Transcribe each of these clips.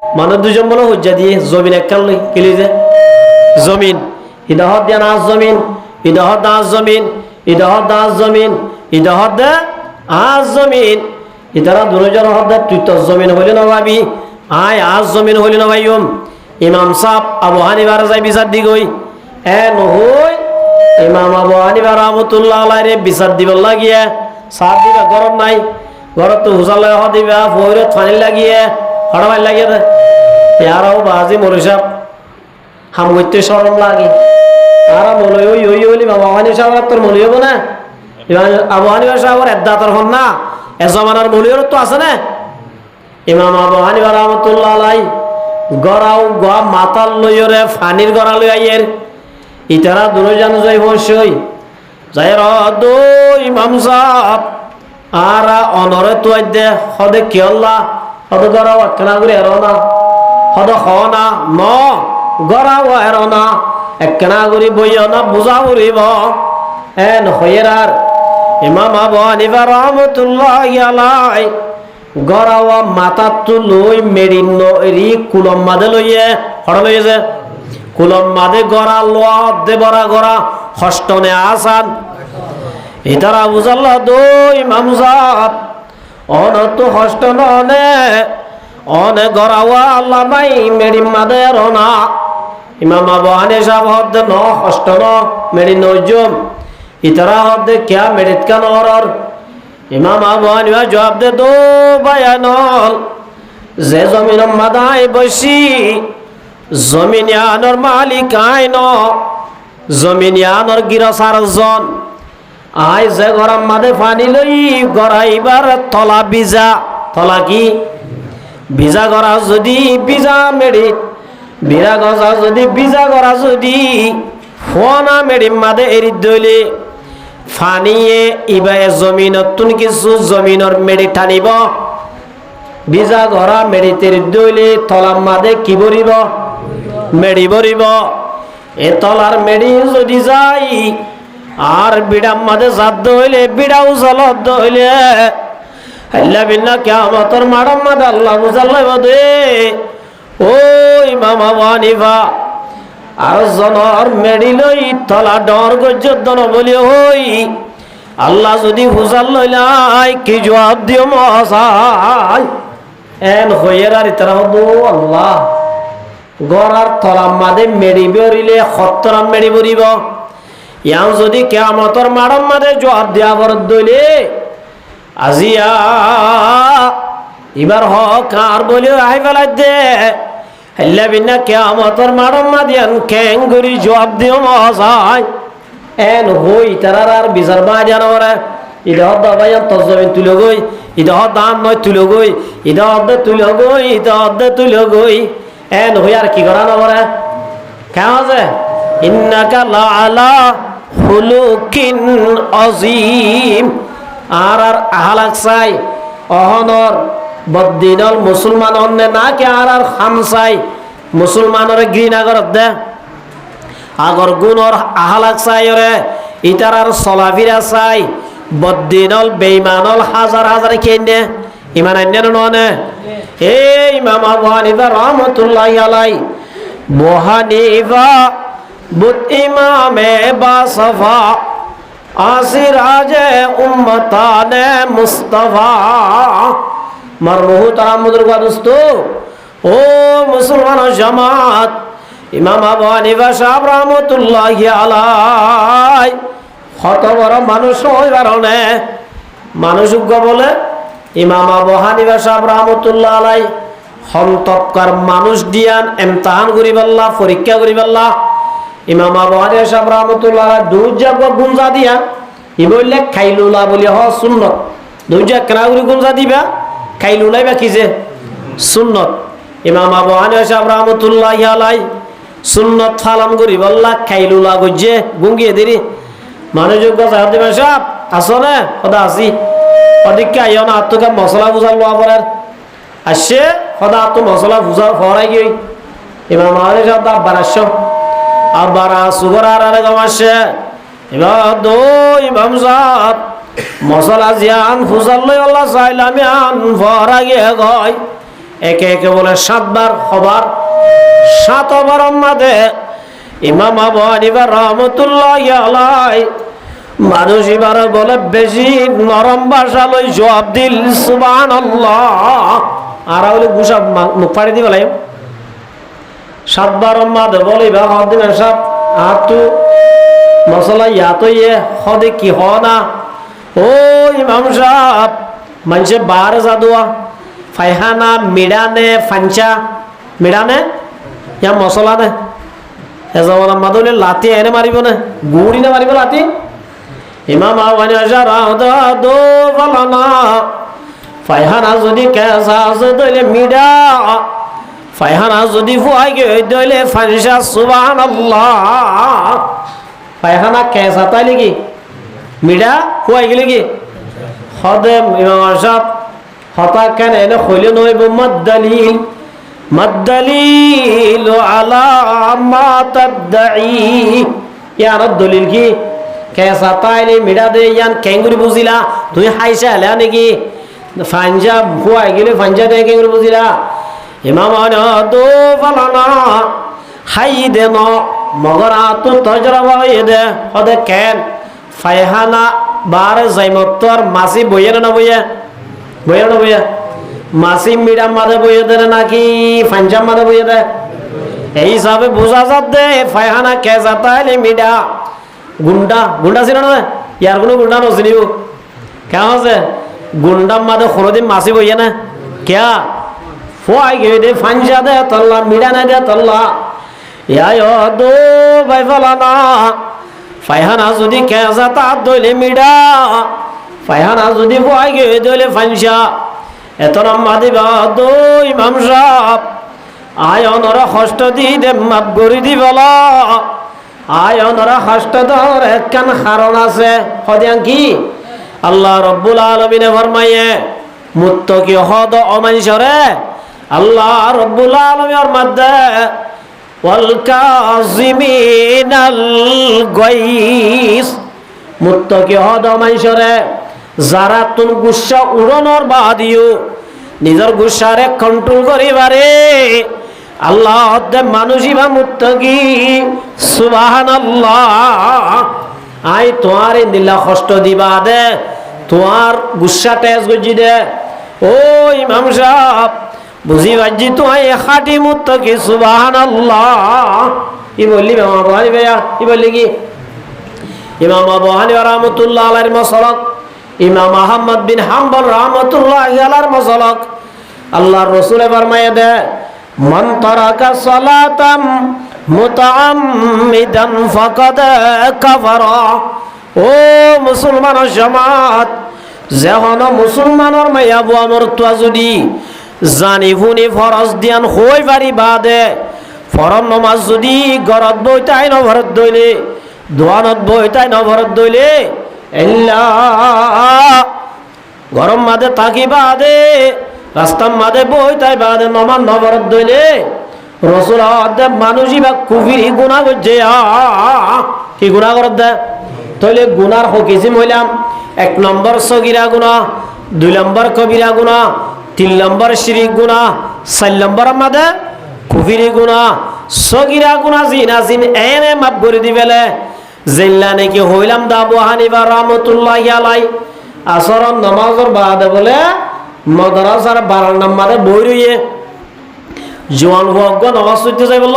মানে দুজন বলে হজ্জা দিয়ে জমিন একখান লই কিলি যে জমিন ইদহত দিয়া নাচ জমিন ইদহত দাস জমিন ইদহত দাস জমিন ইদহত দে আজ জমিন ইতারা দুজন হদ্দে তুই তো জমিন হইলি না ভাবি আয় আজ জমিন হইলি না ভাইম ইমাম সাহেব আবু হানিফার যাই বিচার দি গই নহই ইমাম আবু হানিফা রাহমাতুল্লাহ আলাইহি বিচার দিবার লাগিয়ে সাত দিবা গরম নাই গরম তো হুজালে হ দিবা ফয়রে পানি লাগিয়ে হড়াই লাগিয়ে দে ইয়ারাও বাজি মরিসাব হাম গইতে শরম লাগে আর বলে ওই ওই ওলি বাবা হানিফা সাহেব তোর মলি হবো না আবু হানিফা সাহেবের এদাতর হন না এ জমানার মলিয়র তো আছে না ইমাম আবু হানিফা রাহমাতুল্লাহ আলাইহি গড়াও গা মাতাল লইরে ফানির গড়া লই আইয়ের ইতারা দুজন যাই বসই যাই রদ ইমাম সাহেব আর অনরে তো দে হদে কি আল্লাহ হদ গড়াও একনা করে এরনা হদ হনা ন গড়াও এরনা একনা করে বইও না বুঝা করিব এন হইরার ইমাম আবু হানিফা রাহমাতুল্লাহি আলাইহি গড়াওয়া মাথা তো লই মেডিন রি কুলম মাদে লইয়ে হড় লইয়ে যে কুলম মাদে গড়া লোয়া দে বড়া গড়া হষ্টনে আসান ইতারা বুঝাল্লা দো ইমাম সাহেব অন তো হষ্টন অনে গড়াওয়া আল্লাহ নাই মেডিন মাদে রনা ইমাম আবু হানিফা সাহেব হদ ন হষ্টন মেডিন নজম ইতারা হদ কিয়া মেডিত কান অরর ইমাম আবু হানিফা জবাব দে দো বায়ানল যে জমিন মাদায় বসি জমিনিয়ানর মালিক আইন জমিনিয়ানর গিরসার জন আই যে গরম মাদে পানি লই গড়াইবার তলা বিজা তলা কি বিজা গড়া যদি বিজা মেডিত বিরা গজা যদি বিজা গড়া যদি ফোনা মেডিম মাদে এরি দইলে ফানিয়ে ইবায়ে জমিনতুন কিছু জমিনর মেডি টানিব বিজা ঘরা মেডিতের দইলে তলার মাদে কি বরিব মেডি বরিব এ তলার মেডি যদি যাই আর বিড়াম মাদে জাত হইলে বিড়াও জলত হইলে আল্লাহ বিল্লাহ কিয়ামতের মাড়াম মাদে আল্লাহ বুঝাল্লাই বদে ও ইমাম আবু হানিফা আর জনর মেডিলই তলা ডর গজ্জদন বলি হই আল্লাহ যদি হুজাল লইলাই কি জবাব দিও মহাশয় এন হইয়ের আর ইতারা হবো আল্লাহ গড়ার তলার মাদে মেডি বেরিলে খত্তরাম মেডি বরিব ইয়াও যদি কিয়ামতের মাড়াম মাদে জবাব দিয়া বরদ দইলে আজিয়া এবার হক আর বলিও আই ফেলাই দে আল্লাহ বিনা কিয়ামতের মাড়াম মাদিয়ান ক্যাঙ্গুরি জবাব দিও মহাশয় এন হই তারার আর বিচার বা জানোরে ইদহ দাবায়ান তজমিন তুলো গই ইদহ দান নয় তুলো গই ইদহ দে তুলো গই ইদহ দে তুলো গই এন হই আর কি করা নবরে কেমন আছে ইন্নাকা লাআলা খুলুকিন আযীম আর আর আহলাক চাই অহনর বদিনল মুসলমান অন্যে না কে আর আর খামসাই মুসলমানরে ঘৃণা করত দে আগর গুণর আহলাক চাই রে ইতার আর চলাফিরা চাই বদিনল বেঈমানল হাজার হাজার কেনে ইমান আন্য ননে এই ইমাম আবু হানিফা রাহমাতুল্লাহি আলাইহি মুহানিফা বুত ইমামে বাসফা আসিরাজে উম্মতানে মুস্তাফা মারমুহু তারামুদুর দোস্ত ও মুসলমান জামাত ইমাম আবু হানিফা সাহেব রাহমাতুল্লাহি আলাইহি কত বড় মানুষ হইবার না মানুষ বলে ইমাম আবু হানিফা সাহেব রাহমাতুল্লাহি আলাইহি হন্তকার মানুষ দিয়ান ইমতিহান করিবাল্লাহ পরীক্ষা করিবাল্লাহ ইমাম আবু হানিফা সাহেব রাহমাতুল্লাহি আলাইহি দুইজাগ গুঞ্জা দিয়া ই বললে খাইলুলা বলি হ সুন্নাত দুইজাগ কেনা করে গুঞ্জা দিবা খাইলুলাই বা কি যে সুন্নত ইমাম আবু হানিফা সাহেব রাহমাতুল্লাহি আলাইহি সুন্নত ফালাম করি বললা খাইলুলা গজে গুঙ্গিয়ে দিরি মানুষযোগ্য সাহেব সাহেব আসো না সদা আসি অধিক আইও না আত্মকা মশলা বুঝার লোয়া পড়ার আসছে সদা আত্ম মশলা বুঝার ফরাই গই ইমাম আবু হানিফা সাহেব বারাস আবার সুগর আর গমাসে এবার দো ইমাম সাহেব মশলা জিয়ান ফুজাল লই আল্লাহ চাইলাম আন ফরাই গয় একে একে বলে 7 বার হবার 7 বার মাঝে ইমাম আবু হানিফা রাহমাতুল্লাহি আলাইহি মানুষ এবার বলে বেশি নরম ভাষা লই জবাব দিল সুবহানাল্লাহ আর হইলে গুসা মুখ ফাড়ি দি বলে 7 বার মাঝে বলে বা হদিন সব আতু মশলা ইয়াতো ইয়ে হদে কি হ না ও ইমাম সাহেব মানুষে বার জাদুয়া ফাইহানা মিডানে ফাঞ্চা মিডানে ইয়া মশলা নে এজাওয়ালা মাদলে লাতি এনে মারিব না গুড়ি না মারিব লাতি ইমাম আবু হানিফা রাহমাতুল্লাহ ফালানা ফাইহানা যদি কেসা দইলে মিডা ফাইহানা যদি ফুয়াই গে দইলে ফাঞ্চা সুবহানাল্লাহ পায়খানা কেসা তাইলে কি মিডা খুয়াই গেলে কি হদে ইমাম সাহেব হতা কেন এনে হইলে নইব মাদ্দালিল আলা মা তাদঈ ইয়ার দলিল কি কেসা তাইলে মিডা দে ইয়ান কেঙ্গুরি বুঝিলা তুই হাইসা হলে নাকি ফাঞ্জা খুয়াই গেলে ফাঞ্জা দে কেঙ্গুরি বুঝিলা ইমাম আনদো ফালানা হাই দে ন মগর আতু তজরবা হইদে হদে কেন ফায়হানা বার জাইমতর মাসি বইয়ে না বইয়ে মাসি মিডাম মাদে বইয়ে দে নাকি ফাঞ্জাম মাদে বইয়ে দে এই হিসাবে বুঝা যাত দে ফায়হানা কে যাতাইলে মিডা গুন্ডা ছিল না ইয়ার কোনো গুন্ডা নছিলিব কেন আছে গুন্ডাম মাদে কোনোদিন মাসি বইয়ে না কেয়া ফুয়াই গে দে ফাঞ্জা দে তল্লা মিডা না দে তল্লা দো ভাই ফলানা ফাইহানা যদি কেসা তার দইলে মিডা ফাইহানা যদি ভয় গে দইলে ফাঞ্চা এত নম্মা দিবা দো ইমাম সাহেব আয় অনরা কষ্ট দি দে মাপ গড়ি দি বলা আয় অনরা কষ্ট দর একখান কারণ আছে হদিয়ান কি আল্লাহ রব্বুল আলামিনে ফরমায়ে মুত্তাকি হদ অমানসরে আল্লাহ রব্বুল আলামিনের মধ্যে ওয়ালকাযিমিনাল গায়স মুত্তাকি হদ মাইশরে যারা তুন গুসা উড়ানোর বাদিও নিজের গুসারে কন্ট্রোল করিবারে আল্লাহ দে মানুষই বা মুত্তাকি সুবহানাল্লাহ আই তোমার দিলা কষ্ট দিবা দে তোমার গুসা তেজ গজি দে ও ইমাম সাহেব বুঝি বাজি তো খাটি মুত্তাকি সুবহানাল্লাহ ই বললি ইমাম আবু হানিফা ই বললি কি ইমাম আবু হানিফা রাহমাতুল্লাহ আলাইহির মাসালাক ইমাম আহমদ বিন হাম্বল রাহমাতুল্লাহি আলাইহির মাসালাক আল্লাহর রাসূল ফরমায়ে দে মান তারাকা সালাতাম মুতাআম্মিদান ফাকাদ কাফারা ও মুসলমানের জামাত যেহন মুসলমানের মায়া বুয়া মরতুয়া যদি জানি ফুনি ফরজ দিয়ান হই পারি বাদে ফরজ নমাজ যদি গরত বইতাই নভরত দইলে দোয়ানত বইতাই নভরত দইলে এল্লা গরম মাদে তাকি বাদে রাস্তার মাদে বইতাই বাদে নমান নভরত দইলে রসুল আদে মানুষই বা কুফিরি গুনাহ করছে কি গুনাহ করত দে তইলে গুনার হকিসিম হইলাম 1 নম্বর সগীরা গুনাহ 2 নম্বর কবিরা গুনাহ 3 নম্বর শিরিক গুনাহ 4 নম্বর মাদে কুফরি গুনাহ সগীরা গুনাহ জিনা জিন এনে মাফ করে দিবেলে জিল্লা নাকি হইলাম দা আবু হানিফা রাহমাতুল্লাহি আলাইহি আসর নামাজের বাদে বলে মাদ্রাসার 12 নম্বরে বই রইয়ে জওয়ান হক নামাজ পড়তে যাই বলল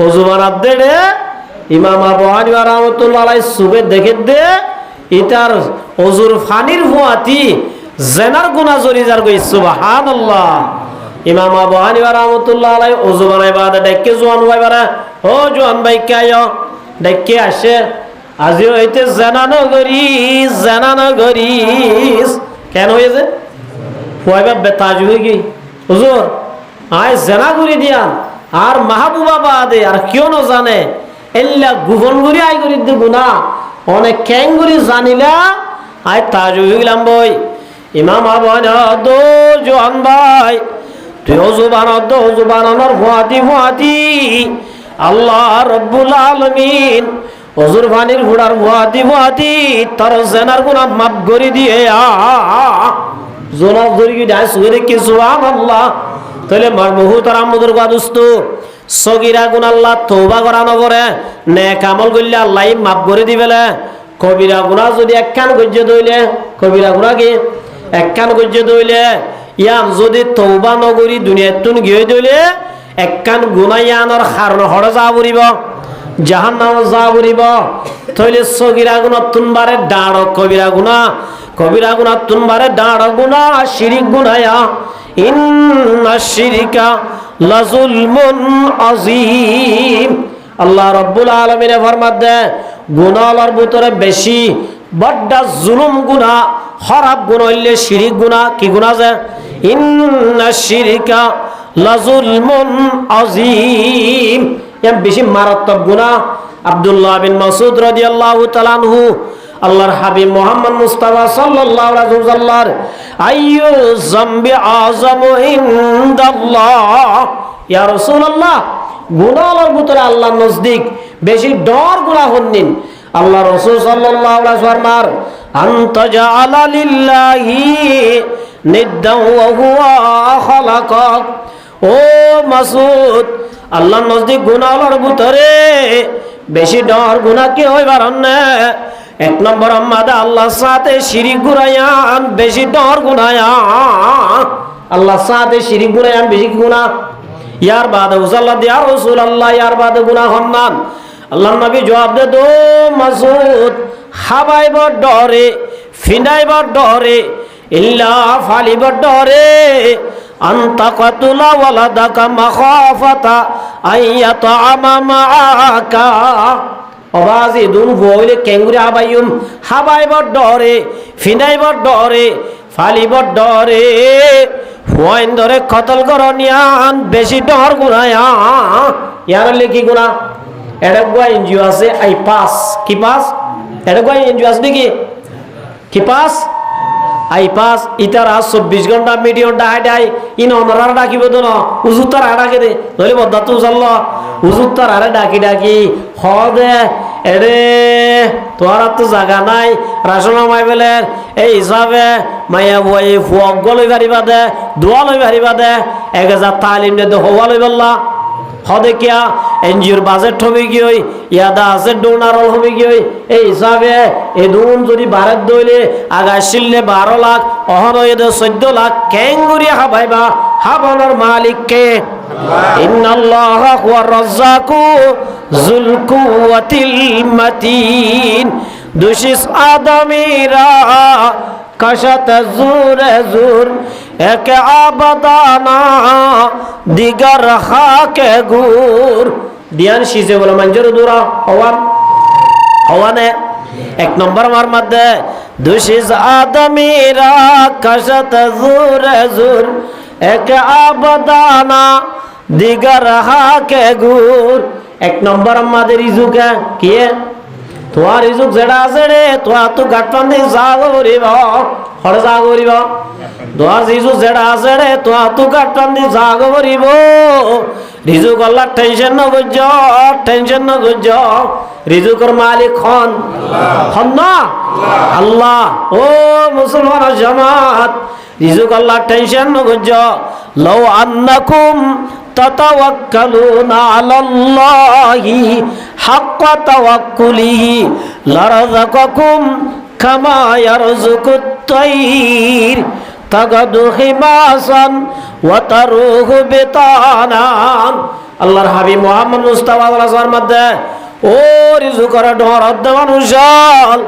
ওজুবানাত দেড়ে ইমাম আবু হানিফা রাহমাতুল্লাহি আলাইহি সুবে দেখে দে ইতার ওজুর ফানির ফুয়াতি জেনার গুনাহ জরি যার কই সুবহানাল্লাহ ইমাম আবু হানিফা রাহমাতুল্লাহি আলাইহি ওযু বানাই বাদে ডাকে জওয়ান ভাই বারা ও জওয়ান ভাই কায়ো ডাকে আসে আজিও হইতে জানানগরি কেন হয়েছে ফুয়াইবা বেতাজ হই কি হুজুর আয় জানাগুরি দিয়া আর মাহবুবা বাদে আর কেউ না জানে এল্লা গুগনগুরি আই করি দে গুনাহ অনেক ক্যাঙ্গুরি জানিলা আয় তাজ হইলাম বই ইমাম আবু হানিফা দো জওয়ান ভাই তুই ওযু বানানোর ফুয়াতি আল্লাহ রব্বুল আলামিন ওযুর পানির ফুড়ার ফুয়াতি তোর জেনার গুনাহ মাফ করে দিয়ে জোনা জরি কি দাই সুরে কি সুবহানাল্লাহ তাহলে মারমুহু তার আমদের গাদুস্তু সগীরা গুনাহ আল্লাহ তওবা করানো পরে নেক আমল করলে আল্লাহ মাফ করে দিবেলে কবিরা গুনাহ যদি একখান গজ্জে দইলে কবিরা গুনাহ কি একখান গজ্জে দইলে ইয়াম যদি তওবা নগরি দুনিয়াতুন গিয়ে দইলে একখান গুনাহ ইয়ানোর কারণ হড় যা পড়িব জাহান্নাম যা পড়িব তাহলে সগীরা গুনাহ তুনবারে ডাড় কবিরা গুনাহ তুনবারে ডাড় গুনাহ শিরিক গুনায়া ইন্না শিরকা লাযুলমুন আযীম আল্লাহ রাব্বুল আলামিন ফরমাত দে গুনাহর ভিতরে বেশি বড় জুলুম গুনাহ খারাপ গুনাহ হইলে শিরিক গুনাহ কি গুনাহ যে ইন্না শিরকা লাযুলমুন আযীম এর বেশি মারাত্মক গুনাহ আব্দুল্লাহ বিন মাসউদ রাদিয়াল্লাহু তাআলা আনহু আল্লাহর হাবিব মুহাম্মদ মুস্তাফা সাল্লাল্লাহু আলাইহি ওয়াসাল্লাম আইয়ু যামবি আযামু ইনদাল্লাহ ইয়া রাসূলুল্লাহ গুনাহর ভিতরে আল্লাহর নজদিক বেশি ডর গুনাহ হন্নিন আল্লাহ রাসূল সাল্লাল্লাহু আলাইহি ওয়াসাল্লাম আনতা জাআলা লিল্লাহি নিদ্দান ওয়া হুয়া খালাকাক ও মাসউদ আল্লাহর নজদিক গুনাহর ভিতরে বেশি ডর গুনাহ কি হইবার না এক নম্বর আমাদা আল্লাহর সাথে শিরিক গুনায়ান বেশি ডর গুনায়ান আল্লাহর সাথে শিরিক গুনায়ান বেশি গুনাহ ইয়ার বাদে উসাল্লাহ ইয়া রাসূলুল্লাহ ইয়ার বাদে গুনাহ হন্নান আল্লাহর নবী জবাব দে দো মাসউদ হাবাইবার ডরে ফিনাইবার ডরে ইল্লা ফালিবার ডরে আনতা কাতুলা ওয়ালাদাকা মাখাফাতা আইয়াতা আমামাআকা অবাজি দুন বইলে কেঙ্গুরি আবাইম হাবাইবার ডরে ফিনাইবার ডরে ফালিবার ডরে ফুয়াইন ধরে কতল করনিয়ান বেশি ডর গুনায়া ইয়ার কি গুনাহ এটা গোয়া এনজিও আছে আই পাস কি পাস এটা গোয়া এনজিও আছে নাকি কি পাস আই পাস ইতারা 24 ঘন্টা মিডিয়ন ডাই ইন অনরার ডাকিব তো না হুজুর তার ডাকে দে নইলে বদ্দাতু জাল্লাহ হুজুর তার আরে ডাকি দে এরে তোর তো জায়গা নাই রাশন মাই বেলের এই হিসাবে মাইয়া বই ফুয়ক গলই পারিবা দে দোয়া লই পারিবা দে 1000 তালিম দে হওয়া লই বললা হদে কিয়া এনজিওর বাজেট হবে কি হই ইয়াদা আছে ডোনার হবে কি হই এই হিসাবে এই দুন যদি ভারত দইলে আগাইছিলে 12 লাখ অহন হইতে 14 লাখ কেঙ্গুরি হাবাইবা হাবনের মালিক কে ইন্নাল্লাহা হুয়ার রাজ্জাকু যুল কুওয়াতিল মাতিন দুশিস আদমিরা কশত জুর এক আবাদানা দিগার খাকে গুর দিয়ান শিজে বলে মঞ্জুর দুরা হওয়ানে এক নম্বর আমার মধ্যে দুশিস আদমিরা কশত জুর এক আবাদানা দিগার খাকে গুর এক নম্বর আমাদের ইজুকে কি তোমার ইজুক যেটা আছে রে তোমার তো গাটপান দিয়ে জাগ করিব হরে জাগ করিব তোমার ইজুক যেটা আছে রে তোমার তো গাটপান দিয়ে জাগ করিব রিজুক আল্লাহ টেনশন ন গজ্জ রিজুকর মালিক হন না আল্লাহ ও মুসলমান জামাত রিজুক আল্লাহ টেনশন ন গজ্জ লাউ আন্নাকুম তাতাওয়াক্কালুনা আলাল্লাহি হাক্কা তাওয়াক্কুলিহি লারাযাকাকুম কামা ইয়ারযুকুত তাইর তাগাদু হিমাসান ওয়া তারুহু বিতানান আল্লাহর হাবিব মুহাম্মদ মুস্তাফা সাল্লাল্লাহু আলাইহি ওয়াসাল্লাম মধ্যে ও রিজুকর ডর মানুষাল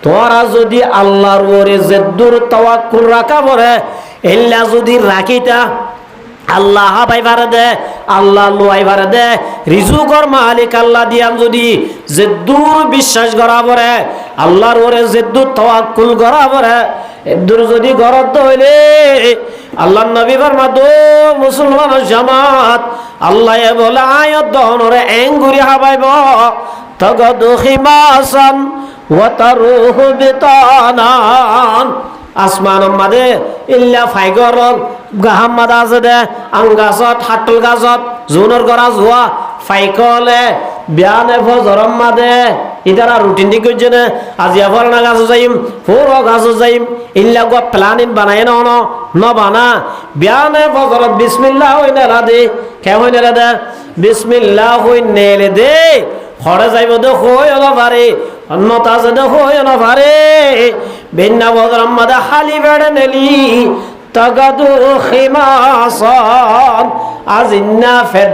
তোরা যদি আল্লাহর ওরে জেদ্দুর তাওয়াক্কুল রাখা পড়ে এল্লা যদি রাখিতা আল্লাহ হাবাই ভারে দে আল্লাহ লোয়াই ভারে দে রিজুকর মালিক আল্লাহ দিয়াম যদি জেদ্দুর বিশ্বাস করা পরে আল্লাহর ওরে জেদ্দুর তাওয়াক্কুল করা পরে এদুর যদি গরত হইলে আল্লাহর নবী ফরমাতো মুসলমান জামাত আল্লাহ বলে আয়াত দহনরে এঙ্গুরি হাবাইব তাগাদু খিমাসান ওয়া তারুহু বিতানান আসমান মাদে ইল্লা ফাইগর গাহাম মাদা আছে দে আম গাছত হাটল গাছত জোনৰ গৰা যোৱা ফাইকলে বিয়ানে ফজরম মাদে ইতারা রুটিন ঠিক করছে না আজিয়া ফলনা গাছ যাইম ফোর গাছ যাইম ইল্লা গো প্ল্যানিং বানায় না ন বানা বিয়ানে ফজরত বিসমিল্লাহ হইনা রাদে কে হইনা রাদা বিসমিল্লাহ হইনে দে খড়ে যাইব দে হই না পারে অন্যতা যে দে হই না পারে বিন্না ফজরত মাদা খালি বেড়ে নেলি তাগাদু খিমাসান আজিন্না ফেট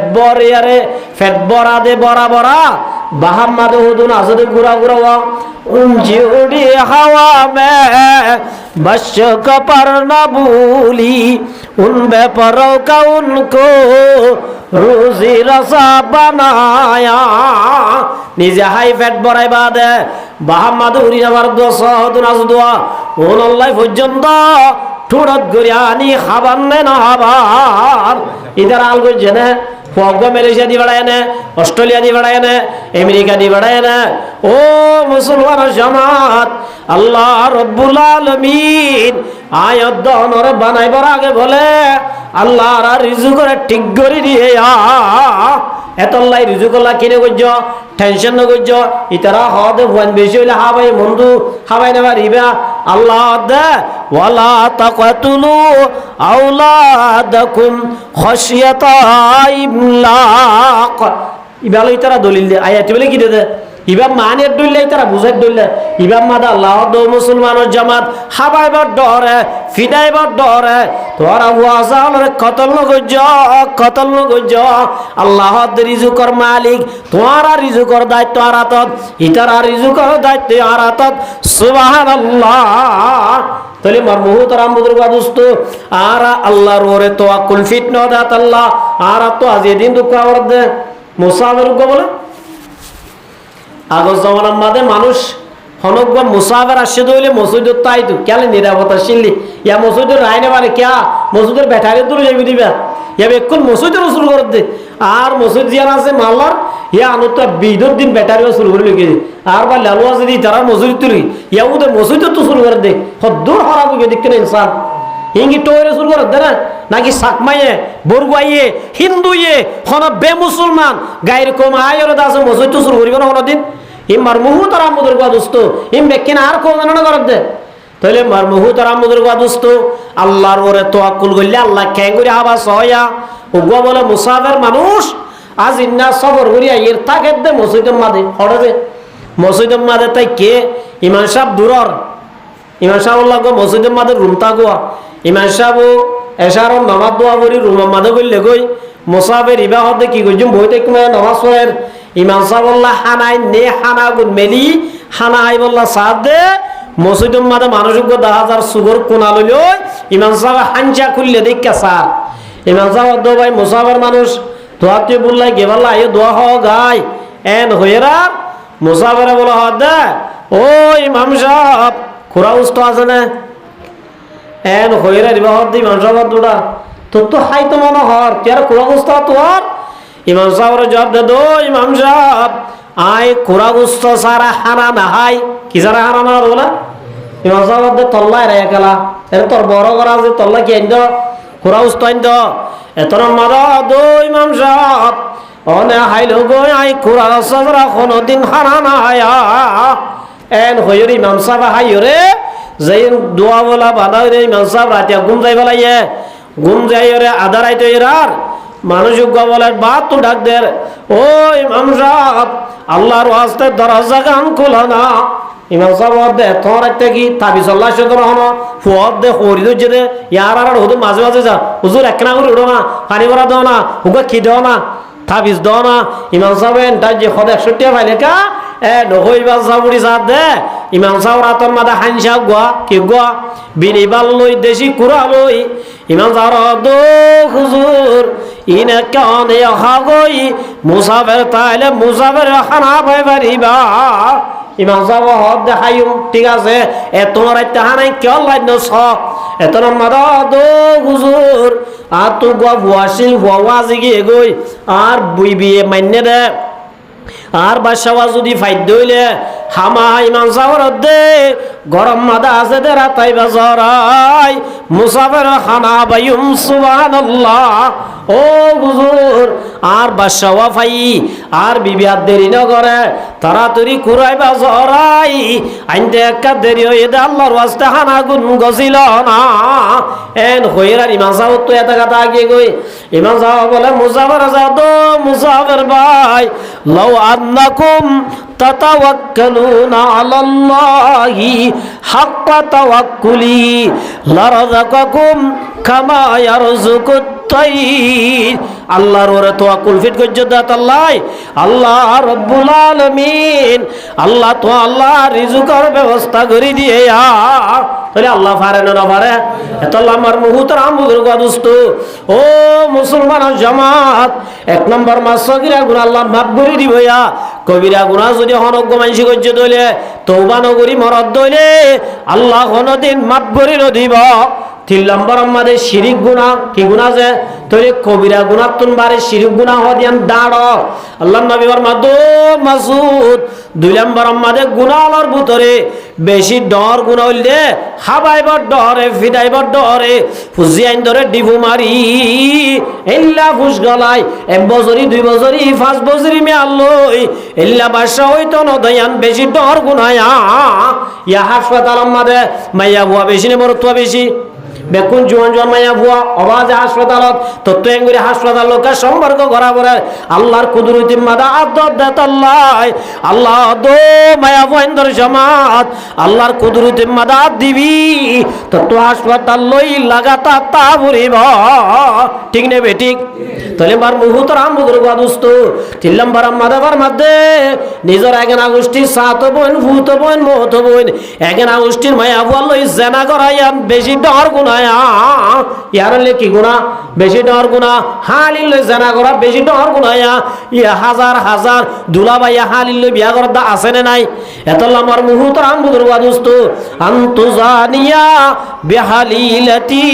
বরা দে বরা বরা বাহাম্মাদ হুদুন আসদে গুরা গুরা উঞ্জিউডি হাওয়া মে बश कपर न भूली उन बेपरों का उनको रोजी रसा बनाया নিজে হাই ফ্যাট বড়াই বাদে বাহাম্মাদ উরি আমার দোষ হদুন আসদোয়া ওন আল্লাহ পর্যন্ত ঠুড়ত গরিয়ানি খাবার নে না আবার ইধার আল গজে না ফগো মালয়েশিয়া দি বাড়ায় না অস্ট্রেলিয়া দি বাড়ায় না আমেরিকা দি বাড়ায় না ও মুসলমান জামাত আল্লাহ রব্বুল আলামিন আয়াত দনর বানাইবার আগে বলে আল্লাহর রিজুকরে ঠিক করে দিয়ে এতলাই রিজুকলা কিনে গজ্জ টেনশন ন গজ্জ ইতারা হদে ভন বেশি হইলে হাবাই বন্ধু হাবাই না পারিবা আল্লাহ দে ওয়ালা তাকাতুলু আওলাদাকুম খাশিয়াতা ইমলাক ইবালে ইতারা দলিল দে আয়াত বলে কি দে ইবাম মানের দলিল ইতারা বুঝাই দলিল ইবাম মাদা আল্লাহ দো মুসলমানের জামাত হাবাইবার ডরে ফিদাইবার ডরে তোরা ওয়াজালের কতল ন গজ্জ আল্লাহ রিজুকর মালিক তোরা রিজুকর দায়িত্ব আরাতত ইতারা রিজুকর দায়িত্ব আরাতত সুবহানাল্লাহ তাহলে মারমুহু তারাম বুজুর্গ দোস্ত আর আল্লাহর ওরে তাওয়াক্কুল ফিতনা দাত আল্লাহ আর তো আজ এদিন দুঃখ আবরদে মুসাফির গো বলে আগজ জামানার মাঝে মানুষ হনক মুসাফির আসে দইলে মসজিদের তাইতো কেন নিরাপত্তা শিল্লি ইয়া মসজিদের রাইনে পারে ক্যা মসজিদের ব্যাটারি দূরে যাবি দিবা ইয়া বেক্ষণ মসজিদের শুরু করে দে আর মসজিদ জিয়ান আছে মাল্লার ইয়া আনুতা বিদর দিন ব্যাটারিও শুরু করে লিখে আর বা লালু আছে দি তারা মসজিদ তুলি ইয়া ওদের মসজিদের তো শুরু করে দে হদ্দুর খারাপ হয়ে দেখতে ইনসান হিঙ্গি টোরে শুরু করে দে না নাকি সাকমাইয়ে বরগুয়াইয়ে হিন্দুইয়ে হন বে মুসলমান গায়ের কম আয়ের দাসে মসজিদ তো শুরু করিব না কোনদিন ইম মারমুহু তারা মুদুর গা দোস্ত ইম বেকিনা আর কোন না করে দে তাহলে মারমুহু তারা মুদুর গা দোস্ত আল্লাহর ওরে তাওয়াক্কুল করলে আল্লাহ কেন করে আবা সয়া ওগো বলে মুসাফির মানুষ আজ ইন্না সবর করিয়া এর তাকে দে মসজিদের মাঝে হড়বে মসজিদের মাঝে তাই কে ইমাম সাহেব দূরর ইমাম সাহেব আল্লাহ গো মসজিদের মাঝে রুম তাগুয়া ইমাম সাহেব এশার নামাজ দোয়া করি রুমের মাঝে করলে গই মুসাফির ইবা হতে কি কইছুম বইতে কুমে নামাজ পড়ের ইমাম সাহেব আল্লাহ হানাই নে হানা গুন মেলি হানা আই বল্লা সাদ দে মসজিদের মাঝে মানুষ গো 10,000 সুগর কোনা লইল ইমাম সাহেব হাঞ্জা খুললে দেখা স্যার ইমাম সাহেব দো ভাই মুসাফির মানুষ দোয়াতে বললাই গেবাল্লা আয় দোয়া হ গায় এন হইরা মুসাফিরে বলা হ দে ও ইমাম সাহেব খুরা উস্ত আছে না এন হইরা দিবা হদ ইমাম সাহেব দুটা তোর তো হাই তো মনে হর তের খুরা উস্ত তোর ইমাম সাহেবের জবাব দে দো ইমাম সাহেব আয় খুরা উস্ত সারা হানা না হাই কি সারা হানা না বলা ইমাম সাহেব দে তল্লাই রে একলা এর তোর বড় করা আছে তল্লা কি আইন্দ খুরা উস্ত আইন্দ এতর মারা দো ইমাম সাহেব অনে হাইল গই আই খুরা সারা কোনদিন হানা না হায়া এন হইরি ইমাম সাহেব হাইরে যেই দোয়া বলা বাধা রে ইমাম সাহেব রাতিয়া ঘুম যাই বলাইয়ে ঘুম যাই রে আধা রাইতে এরার মানুষ বলে বাত তো ডাক দে ও ইমাম সাহেব আল্লাহর ওয়াস্তে দরজা গান খোলা না ইমাম সাহেব দে তোর রাইতে কি তাবি সাল্লাহ শতর হন ফুয়াদ দে হরি দে যে ইয়ার আর হুদু মাঝে মাঝে যা হুজুর একনা করে উড়ো না পানি ভরা দাও না হুগা খি দাও না তাবিজ দাও না ইমাম সাহেব এনটা যে খদ 61 টাকা পাইলে কা এ নহই বা সাবুড়ি সাদ দে ইমাম সাহেব রাতর মাদা হানসা গোয়া কি গোয়া বিনিবাল লই দেশি কুরা লই ইমাম সাহেব দো হুজুর ইনে কানে হাগই মুসাফির তাইলে মুসাফির খানা পাই পারিবা ইমাম সাহেব হদ দেখাইম ঠিক আছে এত রাইতে হানাই কেউ লাইন স এত মাদা দো হুজুর আর তো গোয়া ভুয়াশিল ভুয়াজি গিয়ে গই আর বুই বিয়ে মান্য দে আর বাসাওয়া যদি ফাইদ হইলে হামা ইমাম সাহেবের দে গরম মাদা আছে দে রাতাই বাজারাই মুসাফির খানা বাইম সুবহানাল্লাহ ও হুজুর আর বাদশাহ ফাই আর বিবি আর দেরি না করে তাড়াতাড়ি কুরাই বা জরাই আইনতে একটা দেরি হয়ে দে আল্লাহর ওয়াস্তে হানা গুন গছিল না এন হইরার ইমাম সাহেব তো এত কথা আগে গই ইমাম সাহেব বলে মুসাফির যাও তো মুসাফির ভাই লাউ আন্নাকুম তাতাওয়াক্কালুনা আলাল্লাহি হাক্কা তাওয়াক্কুলি লারাযাকাকুম কামা ইয়ারযুকুত তাইর আল্লাহর ওরে তাওয়াক্কুল ফিট করতে দাত আল্লাহ আল্লাহ রব্বুল আলামিন আল্লাহ তো আল্লাহ রিজুকের ব্যবস্থা করে দিয়ে তাহলে আল্লাহ পারে না পারে এত আমার মুহূর্তের বুজুর্গ দোস্ত ও মুসলমান জামাত এক নম্বর মাস সগীরা গুনাহ আল্লাহ মাফ করে দিব কবিরা গুনাহ যদি হনজ্ঞ মানসি করছে দইলে তওবা নগরী মরদ দইলে আল্লাহ কোনদিন মাফ করে দিব 3 নম্বর আমাদের শিরিক গুনাহ কি গুনাহ আছে তইলে কবিরা গুনাহ তুন বারে শিরিক গুনাহ হদিয়ান দাঁড় আল্লাহর নবী ফরমাদো মাসউদ 2 নম্বর আমাদের গুনাহর ভিতরে বেশি ডর গুনাহ হইলে হাবাইবার ডরে ফিদাইবার ডরে ফুজিয়াইন ধরে ডিবু মারি এল্লা ফুস গলাই 1 বছরই 2 বছরই 5 বছরই মে আল্লই এল্লা বাদশা হইতো ন দয়ান বেশি ডর গুনাহ ইয়া হাসপাতাল আমাদের মাইয়া বুয়া বেশি নে মরতুয়া বেশি বেকুন জোয়ান জোয়ান মাইয়া বুয়া অবাজে হাসপাতালত তত্ত্ব এঙ্গুরি হাসপাতাল লোকের সম্পর্ক করা পরে আল্লাহর কুদরতি মাদা আদর দেত আল্লাহ দো মায়া বুয়াইন্দর জামাত আল্লাহর কুদরতি মাদা দিবি তত্ত্ব হাসপাতাল লই লাগাতা তা ভরিব ঠিক নে বেঠিক তাহলে বার মুহূর্তর আমুদুর গাদুস্ত 3 নম্বর মাদাবার মধ্যে নিজের এগেনা গোষ্ঠী সাত বোন ভূত বোন মহত বোন এগেনা গোষ্ঠীর মায়া বুয়া লই জেনা করাইয়া বেশি ডর গুনাহ ইয়ারলে কি গুনাহ বেশি ডর গুনাহ হালিল জানা করা বেশি ডর গুনাহ ইয়া হাজার হাজার দুলাবাইয়া হালিল বিয়া করা দা আছে না নাই এতলা আমার মুহূর্তের আমবুদুর দোস্ত আনতুজানিয়া বিহালিলাতি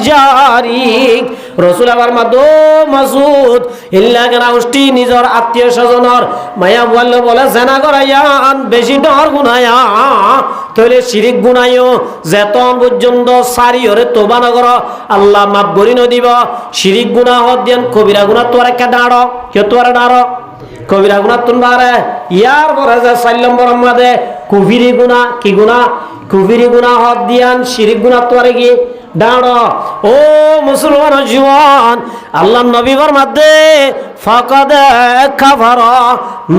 জারিক রাসূল আবার মাদো মাসউদ ইল্লা গানা উষ্টি নিজর আত্মীয় স্বজনর মায়া বলে জানা করাইয়া বেশি ডর গুনাহ তাহলে শিরিক গুনাহও যেতন পর্যন্ত সারি ওরে তোবা না করো আল্লাহ মাফ করি ন দিব শিরিক গুনাহ হদিয়ান কবিরা গুনাহ তোর একটা দাঁড়ো কে তোর দাঁড়ো কবিরা গুনাহ তুন বারে ইয়ার পরে যে 4 নম্বর আমাদের কুফরি গুনাহ কি গুনাহ কুফরি গুনাহ হদিয়ান শিরিক গুনাহ তোরে কি দাঁড়ো ও মুসলমান জীবন আল্লাহ নবীর মধ্যে ফাকাদ কাফারা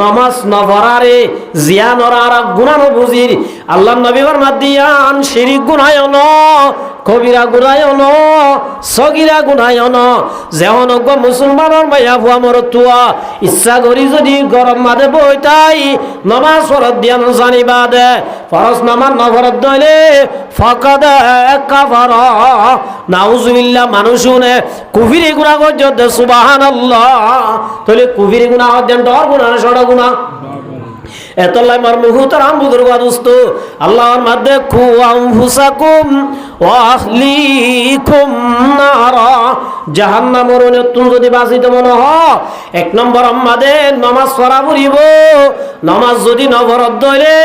নামাজ নভরারে জিয়ানরা আর গুনাহ বুঝির আল্লাহ নবীর মধ্যে আন শিরিক গুনাহ ন কবিরা গুনাহ ন সগীরা গুনাহ ন যেমন মুসলমানের মায়া ভুয়া মরতুয়া ইচ্ছা করি যদি গরম মাদে বইতাই নামাজ ফরজ দিয়ান জানিবা দে ফরজ নামাজ নভরত দইলে ফাকাদ কাফারা নাউজুবিল্লাহ মানুষুনে কুফরি গুনাহ করতে সুবহানাল্লাহ তাহলে কুফরি গুনাহ দেন ডর গুনাহ না সড় গুনাহ এতলাই মার মুহূর্তের আমবুদুর দোস্ত আল্লাহর মধ্যে কু আনফুসাকুম ওয়া আহলিকুম নারা জাহান্নামের তুমি যদি বাঁচিতে মনে হ 1 নম্বর আমাদের নামাজ পড়া পড়িব নামাজ যদি নভরত দইলে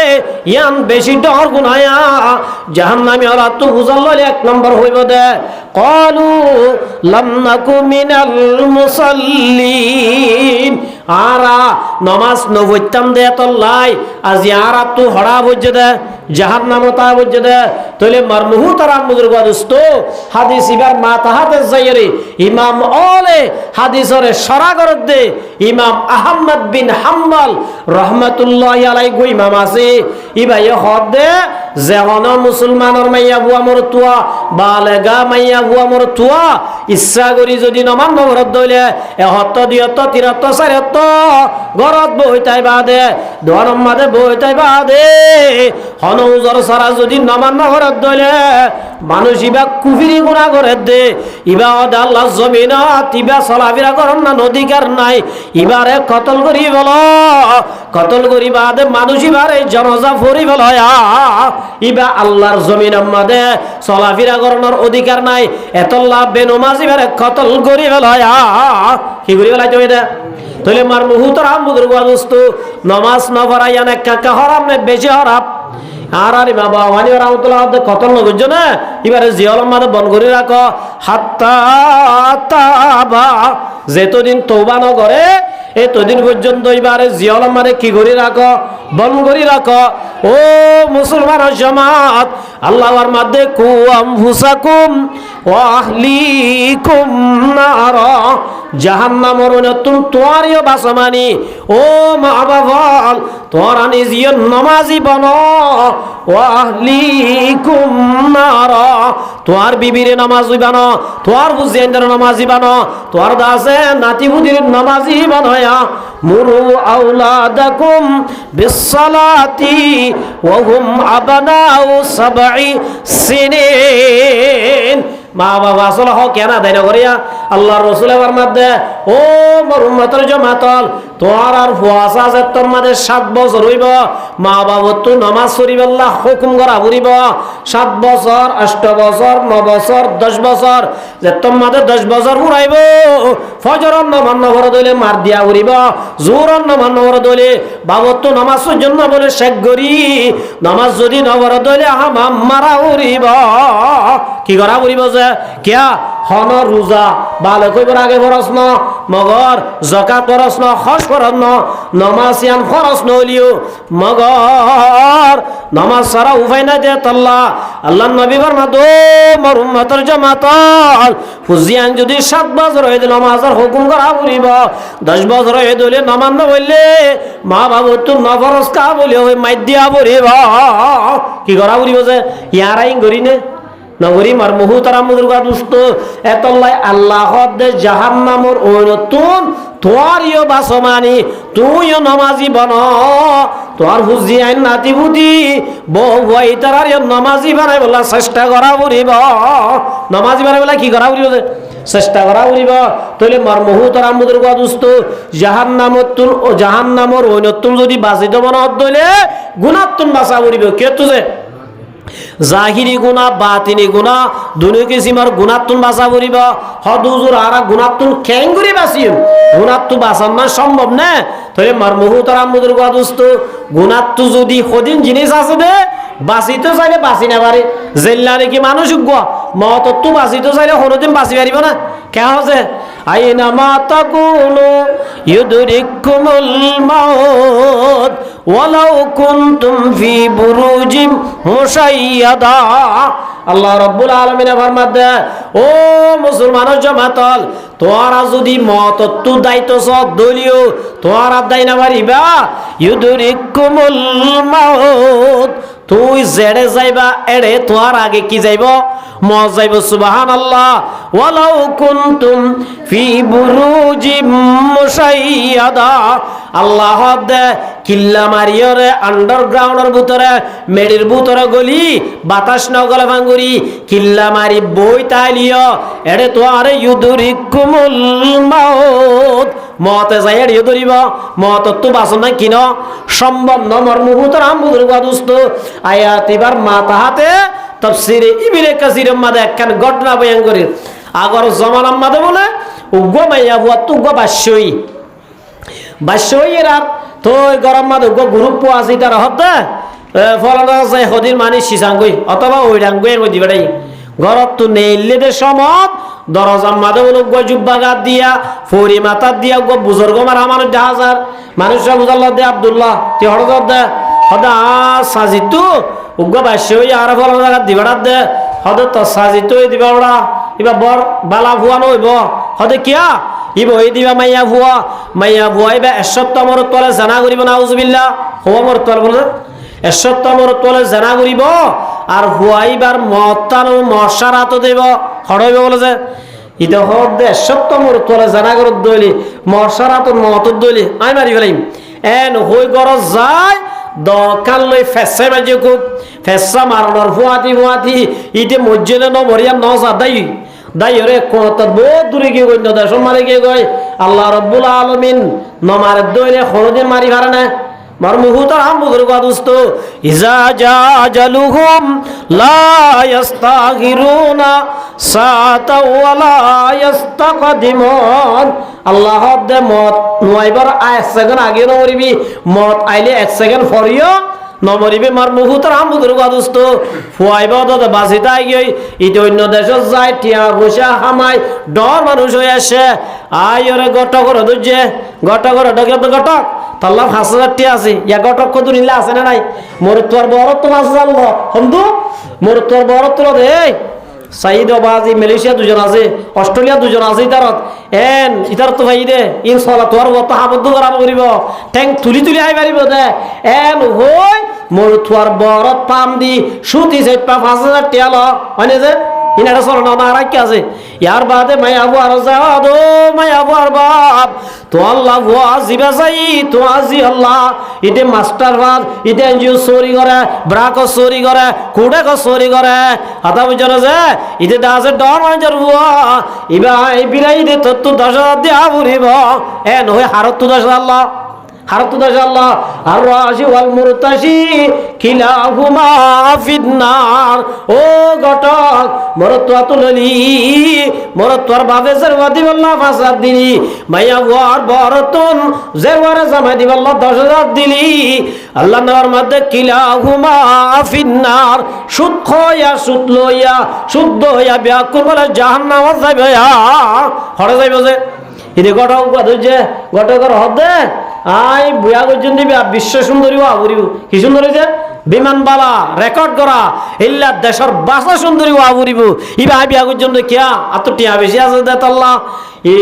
ইয়ান বেশি ডর গুনাহ জাহান্নামী ওরা তো বুঝাল 1 নম্বর হইব দে ক্বালু লাম নাকু মিনাল মুসাল্লিন আরা নামাজ নবইতাম দে তল্লাই আজ ইয়ারা তো হড়া বুঝে দে জাহান্নাম তা বুঝে দে তাহলে মার মুহূর্তের আমবুজুর্গ দোস্ত হাদিস ইবার মাতা হাদিস যায়রে ইমাম ওলে হাদিসরে সরা করে দে ইমাম আহমদ বিন হাম্বল রাহমাতুল্লাহি আলাইহি গো ইমাম আছে ইবাই হদ দে যেহন মুসলমানের মাইয়া বুয়া মরতুয়া বালেগা মাইয়া বুয়া মরতুয়া ইচ্ছা করি যদি নমান নভরত দইলে 71 73 74 ঘরত বইতাই বাদে দরম মাদে বইতাই বাদে হনউজর সারা যদি নমান নভরত দইলে মানুষ ইবা কুফরি গুনাহ করে দে ইবা আল্লাহ জমিনত ইবা চলাফেরা করার না অধিকার নাই ইবারে কতল করি বলো কতল করি বাদে মানুষ ইবারে জনজা ফরি বলো ইবা আল্লাহর জমিন আমাদে চলাফেরা করার অধিকার নাই এতল্লাহ বেনমাজ ইবারে কতল করি বলো কি করি বলাই তুমি দে তাহলে মার মুহূর্তের আমবুদুর দোস্ত নামাজ না পড়াইয়া না কাকা হারাম না বেশি হারাম আর আর ইমাম আবু হানিফা রাহমাতুল্লাহ কত নগজ না এবারে জিয়াল মাদে বন করে রাখো হাত্তা তাবা যেতদিন তওবা ন করে এতদিন পর্যন্ত এবারে জিয়াল মাদে কি করে রাখো বন করে রাখো ও মুসলমান জামাত আল্লাহর মধ্যে কু আনফুসাকুম ওয়া আহলিকুম নারা জাহান্নামের নতুন তোয়ারিও বাসমানি ও মা বাবাল তোরা নিজে নামাজি বনো ওয়া আহলিকুম নারা তোর বিবিরে নামাজি বানো তোর বুঝিয়ানদের নামাজি বানো তোর দাসে নাতি বুদির নামাজি বানায়া মুরু আওলাদাকুম বিসসালাতি ওয়া হুম আবনাউ সাবঈ সিনিন মা বাবা আসলে হোক কেনা দেয় না করিয়া আল্লাহর রাসূল আমার মধ্যে ও মোর উম্মতের জামাতল তোর আর ফুয়াসা আছে তোর মধ্যে 7 বছর হইব মা বাবা তো নামাজ পড়িব আল্লাহ হুকুম করা পড়িব 7 বছর 8 বছর 9 বছর 10 বছর যে তোর মধ্যে 10 বছর পুরাইব ফজরের নামাজ নগর দইলে মার দিয়া পড়িব জোহরের নামাজ নগর দইলে বাবা তো নামাজের জন্য বলে শেখ গরি নামাজ যদি নগর দইলে হামাম মারা পড়িব কি করা পড়িব যে কিয়া হন রোজা ভালো কইবার আগে ফরজ ন মগর যাকাত ফরজ ন হজ ফরজ ন নামাজ ইয়াম ফরজ নলিও মগর নামাজ সারা উপায় না দে আল্লাহ আল্লাহর নবী ফরমাতো মোর উম্মতের জামাত ফুজিয়ান যদি 7 বছর হয়ে দিল নামাজের হুকুম করা পড়িব 10 বছর হয়ে দিলে নামাজ না বললে মা বাবা তো নফরজ কা বলে ওই মাই দিয়া পড়িব কি করা পড়িব যে ইয়ারাই গরিনে নগরী মার মুহু তারা মুদুরগা দুস্ত এতল্লাই আল্লাহ দে জাহান্নামর ওনতুন তোয়ারিও বাসমানি তুইও নামাজি বন তোর হুজি আইন নাতি বুদি বই তারার নামাজি বানাই বলা চেষ্টা করা পড়িব নামাজি বানাই বলা কি করা পড়িব চেষ্টা করা পড়িব তাহলে মার মুহু তারা মুদুরগা দুস্ত জাহান্নামতুন ও জাহান্নামর ওনতুন যদি বাঁচিত বন দইলে গুনাতুন বাঁচা পড়িব কে তুজে জাহিরি গুনাহ বাতিনি গুনাহ দুনিয়া কিসিমার গুনাতুন বাঁচা পড়িব হদুজুর আর গুনাতুন খেঙ্গুরি বাঁচিম গুনাতু বাঁচান না সম্ভব না তাহলে মার মুহু তারা মুদুর গাদুস্ত গুনাতু যদি কদিন জিনিস আছে দে বাঁচিতে চাইলে বাঁচি না পারে জেল্লা নাকি মানুষ মতত্ব বাঁচিতে চাইলে কোনোদিন বাঁচি পারিব না কে আছে আইনা মা তাকুনু ইউদরিকুমুল মাউত ওয়ালাউ কুনতুম ফি বুরুজিম মুশাইয়াদা আল্লাহ রাব্বুল আলামিন ফরমাতে ও মুসলমানের জামাতল তোরা যদি মতত্ব দায়িত্ব সব দলিও তোরা দাই না পারিবা ইউদরিকুমুল মাউত তুই জেড়ে যাইবা এড়ে তোর আগে কি যাইব মত যাইব সুবহানাল্লাহ ওয়ালাউ কুনতুম ফি বুরুজিম মুশাইয়াদা আল্লাহ দে কিল্লা মারিয়রে আন্ডারগ্রাউন্ডের ভিতরে মেডির ভিতরে গলি বাতাস ন গলে ভাঙ্গুরি কিল্লা মারি বই তাইলিও এড়ে তোরে ইউদরিকুমুল মাউত মতে যাই এড়িয়ে ধরিব মত তো বাসন না কিন সম্ভব ন মর্মভূতর আমবুর গাদুস্ত আয়াত এবার মাথা হাতে তাফসিরে ইবনে কাসিরের মাঝে একখান ঘটনা বয়ান করে আগর জমানার মাঝে বলে উগ্র মাইয়া বুয়া তুগ্র বাস্যই এরা তো গরম মাঝে উগ্র গ্রুপ আছে তার হতে ফলানা যায় হদির মানে সিসাঙ্গই অথবা ওই ডাঙ্গুই ওই দিবেটাই ঘরত তো নেইলে দে সমত দরজার মাঝে বলে উগ্র জুব্বা গাত দিয়া ফরি মাথার দিয়া উগ্র বুজুর্গ মারা মানুষ 10,000 মানুষরা বুঝাল্লাহ দে আব্দুল্লাহ তুই হরদর দে হদা সাজিতু উগ্র বাস্যই আর ফলানা জায়গা দিবেটার দে হদে তো সাজিতু দিবা ওরা এবার বর বালা ভুয়ানো হইব হদে কিয়া ইব হই দিবা মাইয়া ভুয়া এবার 1 সপ্তাহ মরত তলে জানা করিব না আউযুবিল্লাহ হওয়া মরত তলে বলে 1 সপ্তাহ মরত তলে জানা করিব আর ভুয়াইবার মতানো মশারাত দেব হড়াইব বলে যে ইটা হদ 1 সপ্তাহ মরত তলে জানা করত দইলি মশারাত মত দইলি আই মারি ফেলাইম এন হই গরজ যায় দকাল লই ফেসে বাজে খুব ফেসা মারণর ফুয়াতি ইতে মসজিদে ন মরিয়াম ন সাদাই দাইরে কোত বহুত দূরে গিয়ে গই না দেশ মারে গিয়ে গই আল্লাহ রাব্বুল আলামিন নমারে দইলে খরদিন মারি পারে না মার মুহুতার হাম বুজুর্গ দোস্ত ইজা জাজালুহুম লা ইস্তাগিরুনা সাতা ওয়ালা ইস্তাকদিমুন আল্লাহ দে মত নয়বার 1 সেকেন্ড আগে নরিবি মত আইলে 1 সেকেন্ড পরিও নমরিবে মার মুহুতর আমুদুর গাদুস্ত ফুয়াইব দদ বাসিতাই গই ইতে অন্য দেশত যায় টিয়া পয়সা হামাই ডর মানুষ হয়ে আসে আই ওরে গটক করে দুজে গটক করে ডকে তো গটক তাল্লা 5,000 টিয়া আছে ইয়া গটক কত নিলে আছে না নাই মোর তোর বড় তো 5,000 ল হন্দু মোর তোর বড় তো দে সাইদ বাজি মালয়েশিয়া দুজন আছে অস্ট্রেলিয়া দুজন আছে ইতারত এন ইতার তো ভাই দে ইনশাআল্লাহ তোর কত হাবদ্দু করাব করিব ঠ্যাং তুলি তুলি আই পারিব দে এন হই মোর তোর বড় পাম দি সুতি সেট পা 5,000 টিয়া ল হয়নে যে ইনারা সরণ না রাখি আছে ইয়ার বাদে মাই আবু আর যাওয়াদ ও মাই আবু আর বাপ তো আল্লাহ ওয়া জিবা যাই তো আজি আল্লাহ ইতে মাস্টার বাদ ইতে এনজিও চুরি করে ব্রাক চুরি করে কুড়ে চুরি করে হাতা বুঝলো যে ইতে দাসে ডর মাঞ্জর হুয়া ইবা এই বিলাই দে তো 10,000 দিয়া ভরিব এ নয় হারত 10,000 আল্লাহ হারত 10,000 আল্লাহ আর রাশি ওয়াল মুরতাশি কিলাহুমা ফিন্নার ও গটক মরতওয়া তুললি মরতওয়ার বাদে সরওয়াদি আল্লাহ 5,000 দিলি মাইয়া ওয়ার বরতন জেওয়ারে জামাই দিব আল্লাহ 10,000 দিলি আল্লাহ নর মধ্যে কিলাহুমা ফিন্নার সুদ খয়া সুদ লইয়া শুদ্ধ হইয়া বিয়া করবলে জাহান্নামে যাইবে হরে যাইবে যে ইদি গটক যে গটকের হদে আই বুয়া গজন দিবি বিশ্ব সুন্দরী আবুরিব কি সুন্দর হইছে বিমান বালা রেকর্ড করা ইল্লা দেশের বাসা সুন্দরী আবুরিব ইবা বিয়া গজন কিয়া আত টিয়া বেশি আছে দেত আল্লাহ ই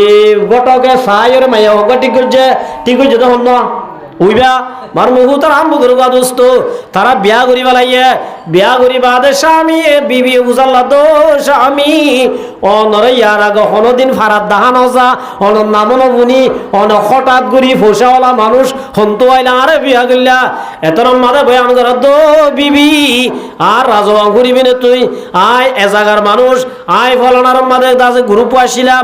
গটকে সাইরে মাইয়া গটি করছে ঠিক হইছে তখন না উইবা মার মুহুতার আমবুর গাদুস্ত তারা বিয়া করিবা লাইয়ে বিয়া করিবা দে স্বামী বিবি বুঝাল্লা দো স্বামী অনরে ইয়ার আগে হনদিন ফারাত দাহান যা অন নামন বুনি অন হঠাৎ করি ফোসাওয়ালা মানুষ হন্তু আইলা আরে বিয়া করিলা এতরম মাদে বয়ান কর দো বিবি আর রাজওয়া করিবি না তুই আয় এ জায়গার মানুষ আয় ফলনার মাদে দাসে গ্রুপ আসিলাম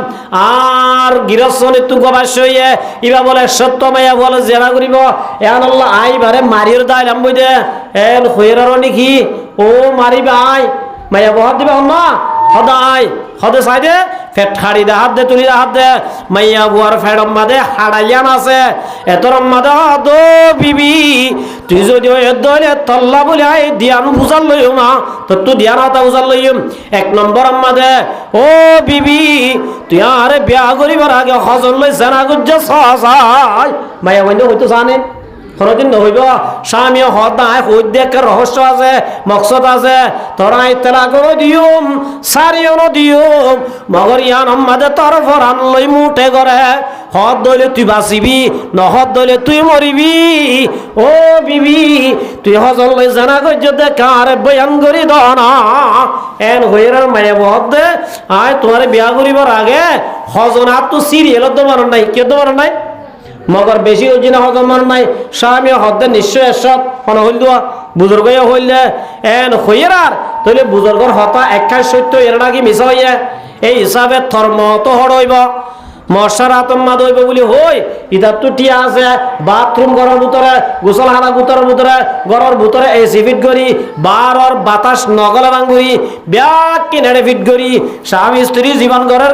আর গিরসনে তু গবাস হইয়ে ইবা বলে সত্য মাইয়া বলে জেরা করিব এন আল্লাহ আই বারে মারির দাইলাম বই দে এন হইরার নাকি ও মারিবা আয় মাইয়া বহাত দিবা না সদাই সদে চাই দে ফেট খাড়ি দে হাত দে তুলি দে হাত দে মাইয়া বুয়ার ফেডম মাদে হাড়াইয়ান আছে এতরম মাদে দো বিবি তুই যদি দলে তল্লা বলে আই দিয়ান বুঝাল লইও না তোর তো দিয়ান হাতা বুঝাল লইম 1 নম্বর মাদে ও বিবি তুই আরে বিয়া করিবার আগে হজর লই জানা গুজ্জা সাই মাইয়া বন্ধু হইতো জানেন কোনদিন নহইব স্বামী হদায় হইত দেখে রহস্য আছে মকসদ আছে তোরা ইতলা করে দিউম সারিও ন দিউম মগর ইয়ান আমাদের তরফ রান লই মুঠে করে হদ দইলে তুই বাঁচিবি নহদ দইলে তুই মরিবি ও বিবি তুই হজল লই জানা কই যদি কার বয়ান করি দনা এন হইরার মায়ে বহদ দে আয় তোমার বিয়া করিবার আগে হজনাত তো সিরিয়াল তোমার নাই কে তোমার নাই মগর বেশি হইছে না হজমান নাই স্বামী হদ্দে নিশ্চয় এসব হন হইল দোয়া বুজুর্গ হইলে এন হইরার তইলে বুজুর্গর হতা একাই সত্য এর নাকি মিছা হইয়া এই হিসাবে ধর্ম তো হড়ইব মশার আতম্মা দইব বলি হই ইদার তো টিয়া আছে বাথরুম ঘরের ভিতরে গোসলখানা ভিতরে ঘরের ভিতরে এসি ফিট করি বারর বাতাস নগলে ভাঙ্গুরি ব্যাগ কিনারে ফিট করি স্বামী স্ত্রী জীবন ঘরের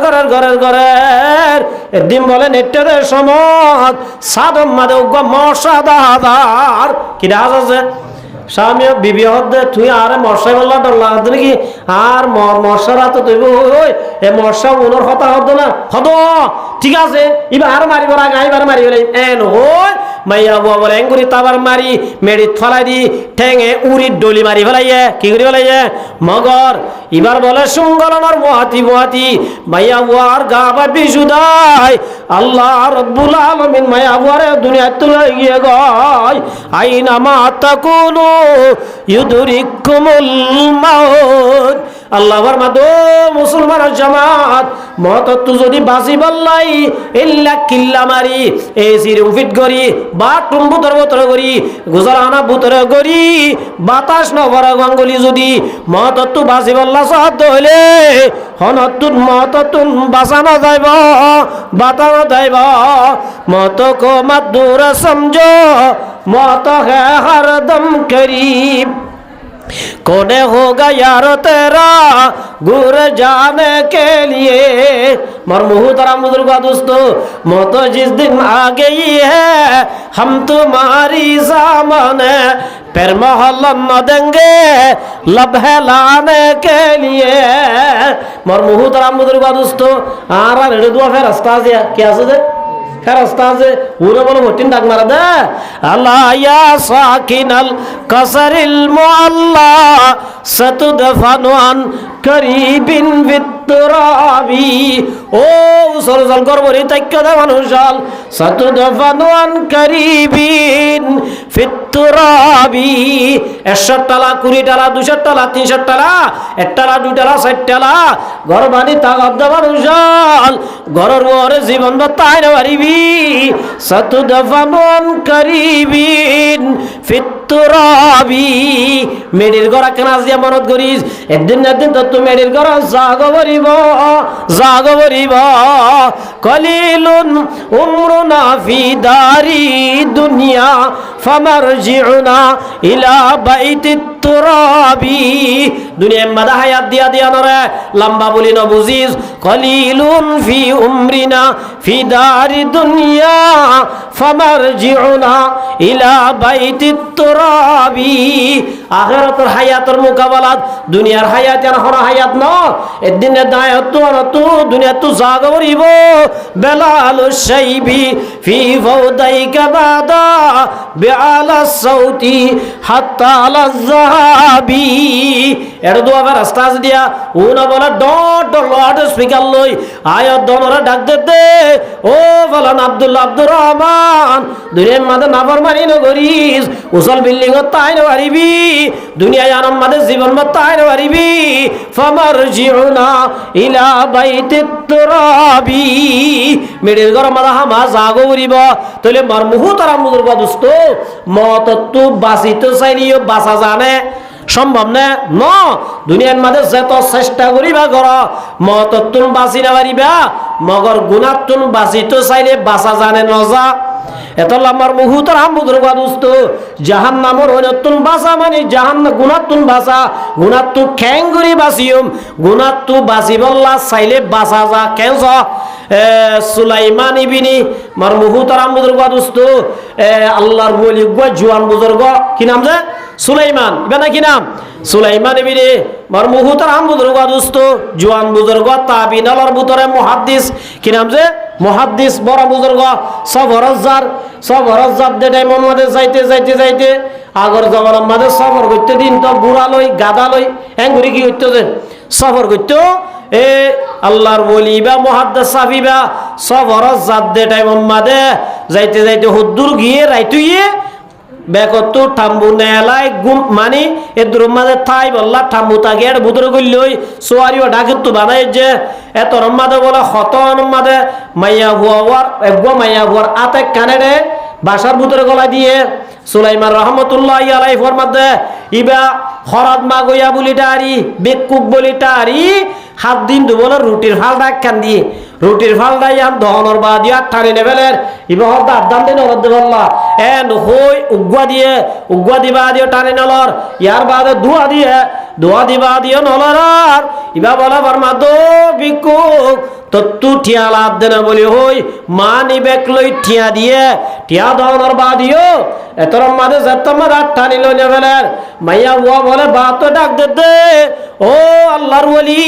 একদিন বলে নেটের সময় সাদম মাদে মশা দাদার কি রাজ আছে স্বামী বিবি হদ্দে তুই আরে মশাই বললা ডল্লা হদ নাকি আর মশার হাতে তুই ওই এ মশা উনোর হতা হদ না হদ ঠিক আছে এবার আর মারিবার আগে আইবার মারি বলে এন হই মাইয়া বুয়া বলে এঙ্গুরি তাবার মারি মেডিত ফলাই দি ঠেঙে উড়ির ডলি মারি ফেলাইয়ে কি করি ফেলাইয়ে মগর এবার বলে সুঙ্গলনার বহাতি মাইয়া বুয়ার গা বাবি সুদাই আল্লাহ রব্বুল আলামিন মাইয়া বুয়ারে দুনিয়ায় তুলে গিয়ে গয় আইনা মা তাকুনু ইউদরিকুমুল মাউত আল্লাহর মাদো মুসলমানের জামাত মত তু যদি বাসি বললাই ইল্লা কিল্লা মারি এসির উফিট করি বাথরুম ভিতরে করি গোসলখানা ভিতরে করি বাতাস নভর গঙ্গলি যদি মত তু বাসি বললা সাহায্য হইলে হনতুন মত তুন বাঁচানো যাইব বাতানো যাইব মত কো মাদুর সমঝো मौत है हरदम करीब कौन होगा यार तेरा गुर जाने के लिए मर मुहतरम बुजुर्ग दोस्तों मौत जिस दिन आ गई है हम तुम्हारी सामने फिर मोहल्ला न देंगे लब लाने के लिए मोर मुहू तारा मुदर का दोस्तों आरा रेड दुआ फिर रास्ता से क्या से रास्ता से उन्हें बोलो होटिन डाक मारा दे अल्लाह या साकिनल कसरिल मुअल्ला सतुदफानुन करीबिन वित्तराबी ओ उसल उसल करबरी तक्का दे মানুষাল सतुदफानुन करीबिन फित्तराबी 100 টালা 20 টালা 200 টালা 300 টালা 1 টালা 2 টালা 60 টালা ঘর বানি তাগাদ দে মানুষাল ঘরের ওরে জীবন বাতাই না পারিবি सतुदफानुन करीबिन फित्तराबी মেডির গড়া কেনা দিয়া মনত করিস একদিন না একদিন তো তুমি মেডির গড়া জাগো বরিব কলিলুন উমরুনা ফি দারি দুনিয়া ফামারজিউনা ইলা বাইতিত তুরাবি দুনিয়া মাদা হায়াত দিয়া দিয়া নরে লম্বা বলি না বুঝিস কলিলুন ফি উমরিনা ফি দারি দুনিয়া ফামারজিউনা ইলা বাইতিত তুরাবি আখিরাতের হায়াতের মুকাবালাত দুনিয়ার হায়াত আর হর হায়াত ন একদিন দায়ত তো দুনিয়া তো জাগ করিব বেলালু শাইবি ফি ফাউদাইকা বাদা বিআলা সাউতি হাত্তা লাযাবি এর দোয়া রাস্তা দিয়া উনা বলা ডট লট স্পিকার লই আয়াত দনরা ডাক দে ও বলেন আব্দুল্লাহ আব্দুর রহমান দুনিয়ার মাঝে নাফরমানি ন করিস উসল বিল্ডিং তাই না পারিবি দুনিয়ায় আরাম মাঝে জীবন তাই না পারিবি ফামারজিউনা ইলা বাইতিত তুরাবি মেডের ঘর মাঝে হামা জাগো করিব তাহলে মার মুহূর্ত আর মুদুর দোস্ত মত তো বাঁচিতে চাইলিও বাঁচা জানে সম্ভব না ন দুনিয়ার মাঝে যত চেষ্টা করিবা কর মত তুন বাঁচি না পারিবা মগর গুণাত তুন বাঁচিতে চাইলে বাঁচা জানে নজা এত আমার মুহূর্তের হামুদুর দোস্ত জাহান নামর হইনতুন বাঁচা মানে জাহান গুণাতুন বাঁচা গুণাতু খ্যাং করি বাঁচিম গুণাতু বাঁচি বললা চাইলে বাঁচা যা কেন সুলাইমান ইবিনি মার মুহূর্তের হামুদুর দোস্ত আল্লাহর বলি জোয়ান বুজুর্গ কি নাম যে সুলাইমান ইবা কি নাম সুলাইমান ইবিনি মার মুহূর্তের হামুদুর দোস্ত জোয়ান বুজুর্গ তাবিন আলার ভিতরে মুহাদ্দিস কি নাম যে মুহাদ্দিস বড় বুজুর্গ সব হরজার দে টাইম মধ্যে যাইতে আগর জমানার মাঝে সফর করতে দিন তো বুড়া লই গাদা লই ঘুরি কি করতে যে সফর করতে এ আল্লাহর বলি বা মুহাদ্দিস সাফিবা সব হরজার দে টাইম মাঝে যাইতে হুদ্দুর গিয়ে রাইতুইয়ে বেকত ঠাম্বু নেলাই গুম মানি এদুর মাঝে থাই বললা ঠাম্বু তাকে এর ভিতরে গইলই সোয়ারিও ডাকে তো বানাই যে এত রম্মাদে বলে হতন মাদে মাইয়া হুয়ার একগো মাইয়া হুয়ার আতে কানে বাসার ভিতরে গলা দিয়ে সুলাইমান রহমতুল্লাহ আলাইহি ফরমাদে ইবা হরাত মা গইয়া বলি টারি বেকুক বলি টারি 7 দিন দুবল রুটির ফালটা কান দিয়ে রুটির ফালটা ইয়াম দহনর বা দিয়া ঠানি নেবেলের ইবা হদা আদান দিন হরদ বললা এন হই উগ্গা দিবা দিও টানি নলর ইয়ার বাদে দোয়া দিবা দিও নলর ইবা বলা ফরমা দো বিকুক তত্তু ঠিয়া লাভ দেনা বলি হই মা নিবেক লই ঠিয়া দিয়ে ঠিয়া দহনর বা দিও এতর মাঝে যেতমার টানি লই নেবেলের মাইয়া হুয়া বলে বাতো ডাক দে ও আল্লাহর ওলি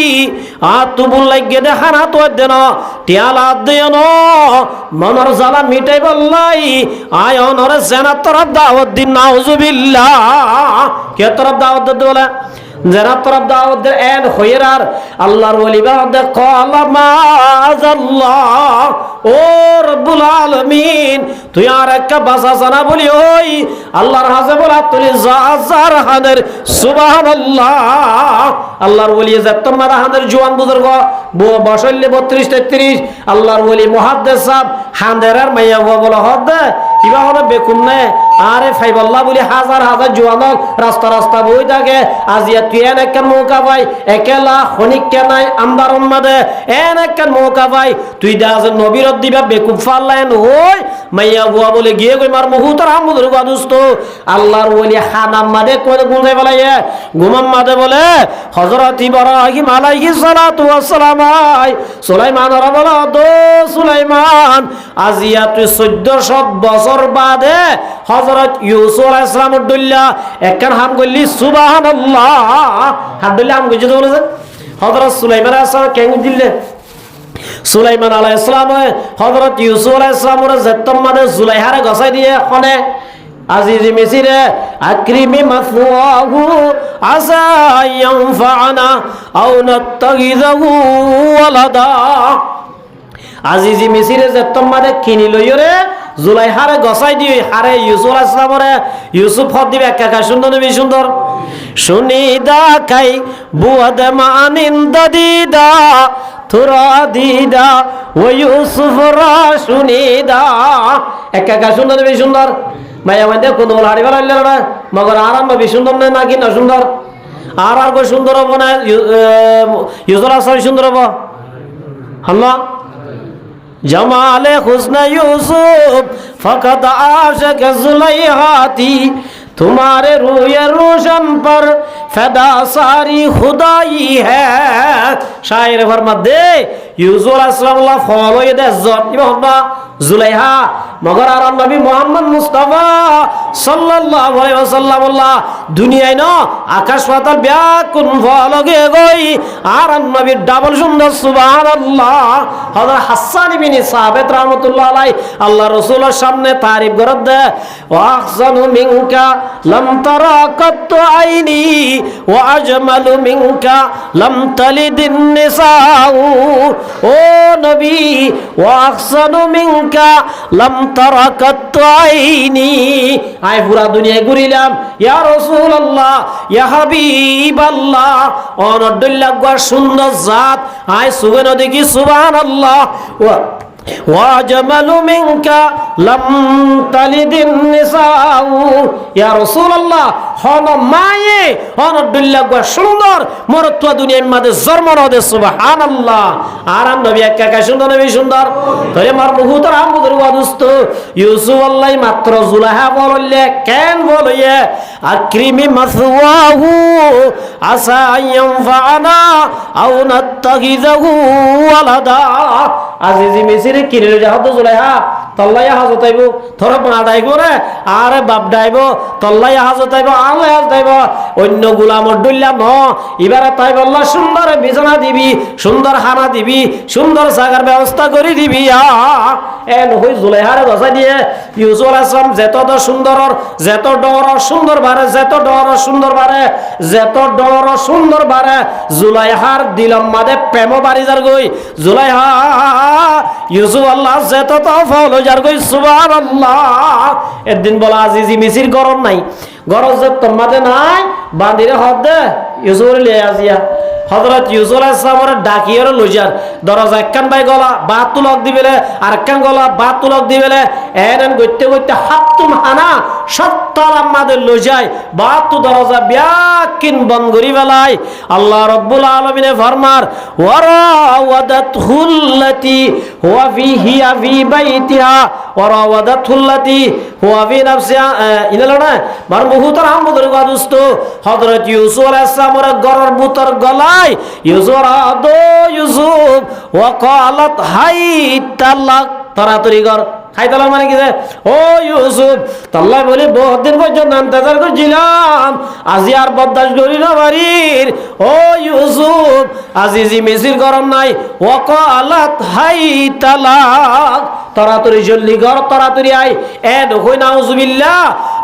আতুবুল লাগে দে হানা তো দেন টিয়ালা দেন মনর জালা মিটাই বললাই আয় অনরে জানাত তরফ দাওয়াত দিন নাউজুবিল্লাহ কে তরফ দাওয়াত দে বলে জানাত তরফ দাওয়াত দে এন হইরার আল্লাহর ওলি বাদে ক্বালা মাআযাল্লাহ ও রব্বুল আলামিন তুই আর একটা বাসা জানা বলি ওই আল্লাহর হাজে বলা তুই জাজার হাদের সুবহানাল্লাহ আল্লাহর ওলি যেতমার হাদের জওয়ান বুজুর্গ বসল্লে 32 33 আল্লাহর ওলি মুহাদ্দিস সাহেব হাঁদেরার মাইয়া বলা হদ ইবা হলো বেকুম নে আরে ফাইবাল্লাহ বলি হাজার জওয়ানক রাস্তা বই থাকে আজিয়া তুই এন একটা মৌকা পাই একেলা খনিক কেনাই আমদারম মাদে এন একটা মৌকা পাই তুই দাজ নবীর দিবা বেকুব ফাল্লাইন হই মাইয়া বুয়া বলে গিয়ে কই মার মুহুতর হামুদুর দোস্ত আল্লাহর ওলি খানাম মাদে কোনে গুনাই বলাইয়ে গুমাম মাদে বলে হযরত ইব্রাহিম আলাইহিস সালাতু ওয়াস সালাম সুলাইমান বলা দো সুলাইমান আজিয়া তুই 1400 বছর ওর বাদে হযরত ইউসুফ আলাইহিস সালামের দল্লা একখান হাম কইলি সুবহানাল্লাহ হাত দল্লা হাম কইছে তো বলেছে হযরত সুলাইমান আলাইহিস সালাম কেন দিলে সুলাইমান আলাইহিস সালাম হযরত ইউসুফ আলাইহিস সালামের জেত্তম মাদে জুলাইহারে গছাই দিয়ে খনে আজিজি মিসিরে আকরিমি মাসওয়াহু আসা ইয়ানফানা আও নাত্তাগিযাহু ওয়ালাদা আজিজি মিসিরে জেত্তম মাদে কিনি লইরে জুলাইহারে গছাই দিয়ে হারে ইউসুফ আলাইহিস সালামরে ইউসুফ হদ দিবে একা সুন্দর নবী সুন্দর শুনিদা খাই বুয়াদ মানিন দাদিদা তুরা দিদা ও ইউসুফ রা শুনিদা একা সুন্দর নবী সুন্দর মায়া মধ্যে কোন হাড়ি বেলা না মগর আরাম নবী সুন্দর না নাকি না সুন্দর আর আর কই সুন্দর হবো না ইউসুফ আলাইহিস সুন্দর হবো আল্লাহ जमाले हुस्न यूसुफ फकत आशिक जुलैहा थी तुम्हारे रूए रोशन पर फदा सारी खुदाई है शायर फरमात दे यूसुफ अलैहिस सलाम फॉलो ये दे जन्नत जुलैहा मगर আর নবী মুহাম্মদ মুস্তাফা সাল্লাল্লাহু আলাইহি ওয়াসাল্লাম আল্লাহ দুনিয়ায় না আকাশ পাতাল ব্যাকুল ফলগে গই আর নবীর ডাবল সুন্দর সুবহানাল্লাহ হযরত হাসান ইবনে সাবিত রাহমাতুল্লাহ আলাইহি আল্লাহ রাসূলের সামনে তারিফ করে দে ওয়া আহসানু মিনকা লাম তারা কাত আইনি ওয়া আজমালু মিনকা লাম তালিদিন নিসাউ ও নবী ওয়া আহসানু মিনকা লাম তারা কাত আইনি আই পুরা দুনিয়া ঘুরিলাম ইয়া রাসূলুল্লাহ ইয়া হাবিবাল্লাহ অনদুল্লাহ গা সুন্দর জাত আই সুবহান দেখি সুবহানাল্লাহ ওয়াজমালু মিনকা লাম তালিদিন নিসাউ ইয়া রাসূলুল্লাহ হন মায়ে অনদুল্লাহ গা সুন্দর মরত্ব দুনিয়ার মধ্যে জন্ম নদে সুবহানাল্লাহ আরাম নবী একা সুন্দর নবী সুন্দর তোরে মার মুহুতর আমুদর ওয়াদুস্ত ইউসুফ আল্লাহ মাত্র জুলাইহা বললে কেন বলয়ে আকরিমি মাসওয়াহু আসা ইয়ানফানা আও নাত্তাগিযাহু ওয়ালাদা আজিজি মিসিরে কিনে যাহত জুলাইহা তল্লাই হাজত আইব থর বাড়াইব রে আরে বাপ ডাইব তল্লাই হাজত আইব আল্লাহ হাজত আইব অন্য গোলামর ডুল্লা ন এবারে তাই বললা সুন্দর বিছানা দিবি সুন্দর খানা দিবি সুন্দর জায়গার ব্যবস্থা করে দিবি এন হই জুলাইহারে গছাই দিয়ে ইউসুফ আলাইহিস সালাম যেত সুন্দরর যেত ডর সুন্দর বারে যেত ডর সুন্দর বারে যেত ডর সুন্দর বারে জুলাইহার দিলম মাদে প্রেম বাড়ি যার গই জুলাইহা ইউসুফ আল্লাহ যেত তো ফলো যার গই সুবহানাল্লাহ একদিন বলা আজিজি মিসির গরম নাই গরজ তোমাদের নাই বান্দিরে হদ দে ইউসুফ লিয়ে আসিয়া হযরত ইউসুফ আলাইহিস সালামের ডাকিয়ের লজার দরজা একখান বাই গলা বাত তুলক দিবেলে আর একখান গলা বাত তুলক দিবেলে এরেন গইতে গইতে হাততুম হানা সত্তর আমাদের লজাই বাত তু দরজা ব্যাকিন বন্ধ করি বেলাই আল্লাহ রাব্বুল আলামিনে ফরমার ওয়ারাওয়াদাতুল্লাতি হুয়া ফিহি ফি বাইতিহা ওয়ারাওয়াদাতুল্লাতি হুয়া ফি নাফসিহা ইনালনা বার বহুতর আমদের গাদুস্ত হযরত ইউসুফ আলাইহিস সালামের গরর বুতর গলাই ইউসুফ আদো ইউসুফ ওয়া ক্বালাত হাইতালাক তাড়াতাড়ি কর খাইতালাম মানে কি ও ইউসুফ তাল্লাহ বলি বহুত দিন পর্যন্ত ইন্তজার করছিলাম আজি আর বরদাস্ত করি না বাড়ির ও ইউসুফ আজিজি মিসির গরম নাই ওয়া ক্বালাত হাইতালাক তাড়াতাড়ি জলদি কর তাড়াতাড়ি আই এ দেখই নাউজুবিল্লাহ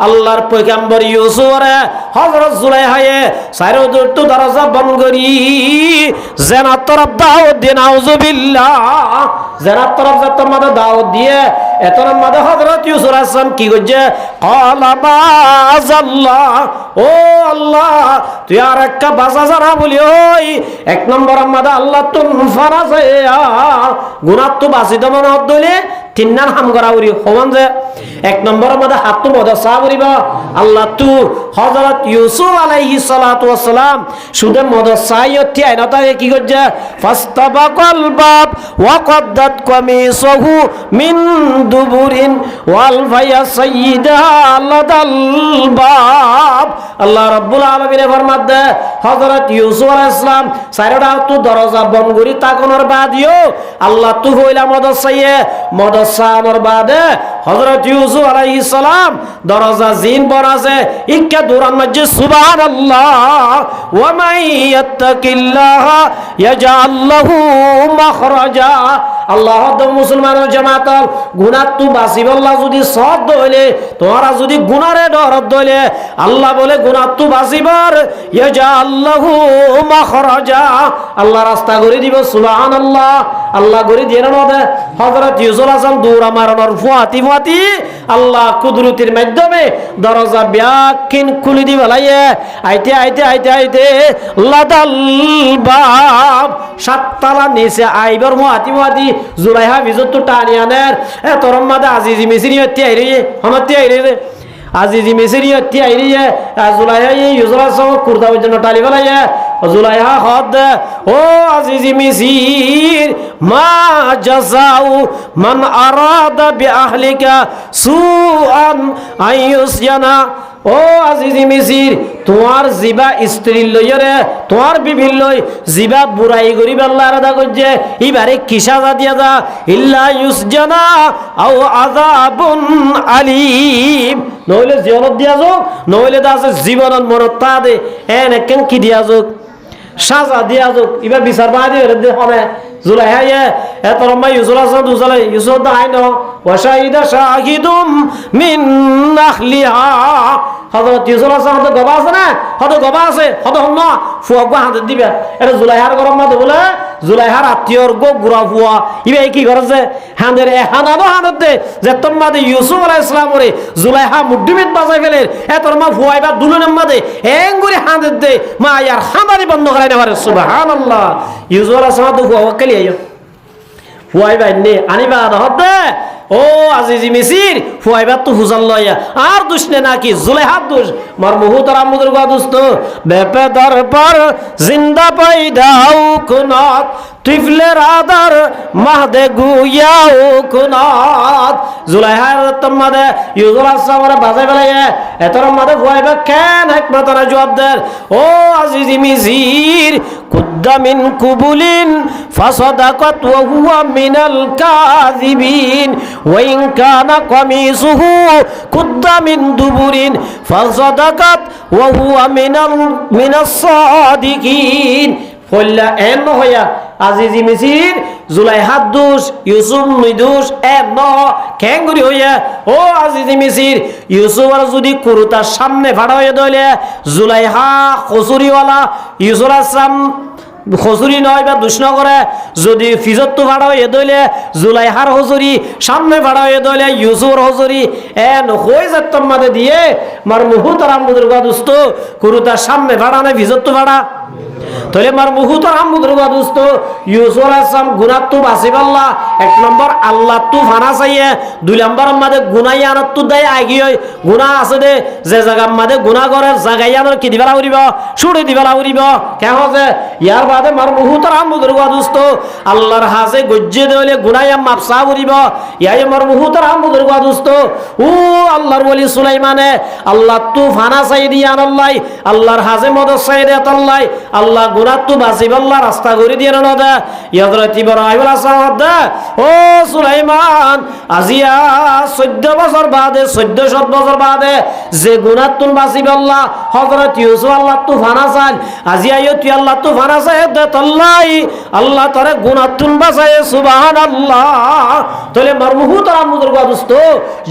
আল্লাহর পয়গম্বর ইউসুফ রে হযরত জুলাইহায়ে সাইরো দুটো দরজা বন্ধ করি জান্নাত তরফ দাওয়াত দিয়ে নাউজুবিল্লাহ জান্নাত তরফ যত মাদা দাওয়াত দিয়ে এতর মাদা হযরত ইউসুফ আলাইহিস সালাম কি কইছে ক্বালা মাযাল্লাহ ও আল্লাহ তুই আর একটা বাসা জানা বলি ওই এক নম্বর মাদা আল্লাহ তুম ফারাজায়া গুনাহ তো বাসি দমন হদলে তিননার হাম করা উরি হওয়ান যে এক নম্বর মধ্যে হাত তো মদা সাবরিবা আল্লাহ তু হযরত ইউসুফ আলাইহিস সালাতু ওয়াস সালাম সুদে মদা সাইয়তি আইনাতা কি করছে ফাস্তাবাকাল বাব ওয়া কদ্দাত কামিসহু মিন দুবুরিন ওয়াল ফায়া সাইয়্যিদা লাদাল বাব আল্লাহ রাব্বুল আলামিন ফরমাত দে হযরত ইউসুফ আলাইহিস সালাম সাইরডা তো দরজা বন্ধ করি তাকনের বাদিও আল্লাহ তু হইলা মদা সাইয়ে মদা সামর বাদে হযরত ইউসুফ আলাইহিস সালাম দরজা জিন বরাছে ইক্কা দুরান মাঝে সুবহানাল্লাহ ওয়া মান ইয়াত্তাকিল্লাহ ইয়াজআল লাহু মাখরাজা। আল্লাহ মুসলমানের জামাত গুনাহ তু বাঁচিবল্লা যদি সদ হইলে তোমরা যদি গুনারে ডর দইলে আল্লাহ বলে গুনাহ তু বাঁচিবার ইয়াজআল লাহু মাখরাজা, আল্লাহ রাস্তা করে দিব। সুবহানাল্লাহ, আল্লাহ করে দিয়ে না দে হযরত ইউসুফ আলাইহিস দৌড়া মারানোর ফুয়াতি ফুয়াতি আল্লাহ কুদরতির মাধ্যমে দরজা ব্যাকিন খুলে দি বলাইয়ে আইতে আইতে আইতে আইতে লাদাল বাব সাততলা নিচে আইবার ফুয়াতি ফুয়াতি জুলাইহা বিজত টানি আনের এ তোর মাদে আজিজি মিসরি হতে আইরে হনতে আইরে আজিজি মিসরি হতে আইরে জুলাইহা ইউসুফ আলাইহিস কুরদা ওজন টালি বলাইয়ে জুলাইহা হদ ও আজিজি মিসির মা জাযাউ মান আরাদা বিআহলিকা সুআন আইয়ুসয়ানা। ও আজিজি মিসির তোমার জিবা স্ত্রী লইরে তোমার বিবির লই জিবা বুড়াই করিব আল্লাহ রাদা করছে এবারে কি সাজা দিয়া যা ইল্লা ইউসজানা আও আযাবুন আলিম, নইলে জীবনত দিয়া যাক নইলে দা আছে জীবনত মনত তা দে এন কেন কি দিয়া যাক সাজা দিয়া যাক এবার বিচার বাদি দে হবে জুলাইহা এত লম্বা ইউসুফ আলাইহিস দুজালে ইউসুফ দা আইন ওয়া শাহিদা শাহিদুম মিন নাখলিহা। হযরত ইউসুফ আলাইহিস সালাম তো গবা আছে না, হদ গবা আছে হদ হন ফুয়া হাত দিবে এটা জুলাইহার গরম মাদ বলে জুলাইহার আত্মীয়র গো গুড়া ফুয়া ইবে কি করছে হাঁদের হানানো হাঁদতে যে তোর মাদে ইউসুফ আলাইহিস সালাম রে জুলাইহা মুড্ডিমিত বাজাই ফেলে এতর মা ফুয়াইবা দুলনের মাদে এঙ্গুরি হাঁদের দে মা ইয়ার হাঁদারি বন্ধ করাই না পারে। সুবহানাল্লাহ, ইউসুফ আলাইহিস সালাম তো ফুয়া ওকেলি আইও ফুয়াইবা নে আনিবা হতে ও আজিজি মিসির ফুয়াইবা তো হুজাল লইয়া আর দুষ নে নাকি জুলাইহার দোষ মার মুহুতর আমুদের গা দোস্ত বেপেদার পর জিন্দা পাইদাও কুনাত টিফলে রাদার মাহদে গুয়াও কুনাত। জুলাইহার তোমাদে ইউসুফ আলাইহিস সালাম বাজাই বেলায় এতর মাদে ফুয়াইবা কেন একমাত্র জবাব দেন ও আজিজি মিসির কুদ্দা মিন কুবুলিন ফাসাদাকাত ওয়া হুয়া মিনাল কাযিবিন ওয়া ইন কানা কামিসুহু কুদ্দা মিন দুবুরিন ফাসাদাকাত ওয়া হুয়া মিনাস সাদিকিন। কইলা এন হইয়া আজিজি মিসির জুলাইহার দোষ ইউসুফ নিদোষ এন কেঙ্গুরি হইয়া ও আজিজি মিসির ইউসুফর যদি কুরুতার সামনে ভাড়া হয়ে দইলে জুলাইহা খসুরিওয়ালা ইউসুফ আলাইহিস সালাম খসুরি নয় বা দুষ্ণ করে যদি ফিজত তো ভাড়া হয়ে দইলে জুলাইহার হজুরি সামনে ভাড়া হয়ে দইলে ইউসুফর হজুরি এন হয়ে যেত মাদে দিয়ে মার মুহুতর আমুদের গা দোস্ত কুরুতার সামনে ভাড়া না ফিজত তো ভাড়া তাহলে মার মুহুতর আমুদের গা দোস্ত ইউসুফ আলাইহিস সালাম গুনাহ তো বাঁচিবাল্লা এক নম্বর আল্লাহ তো ফানা চাইয়ে দুই নম্বর মাদে গুনাই আনত তো দেয় আগি হয় গুনাহ আছে দে যে জায়গা মাদে গুনাহ করে জায়গায় আনার কি দিবালা উড়িব ছুড়ে দিবালা উড়িব কেন যে ইয়ার বাদে মার মুহুতর আমুদের গা দোস্ত আল্লাহর হাজে গজ্জে দেলে গুনাই মাপসা উড়িব ইয়াই মার মুহুতর আমুদের গা দোস্ত ও আল্লাহর ওলি সুলাইমানে আল্লাহ তো ফানা চাই দিয়ে আনাল্লাই আল্লাহর হাজে মদদ চাই দে তাল্লাই আল্লাহ গুনাহ তো বাঁচিবাল্লা রাস্তা করে দিয়ে না দে হযরত ইব্রাহিম আলাইহিস সালাম দে ও সুলাইমান আজিয়া 14 বছর বাদে 1400 বছর বাদে যে গুনাহ তুন বাঁচিবাল্লা হযরত ইউসুফ আল্লাহ তো ফানা চাই আজিয়া তুই আল্লাহ তো ফানা চাই দে তাল্লাই আল্লাহ তোরে গুনাহ তুন বাঁচায়। সুবহানাল্লাহ, তাহলে মার মুহুতর আমুদের গা দোস্ত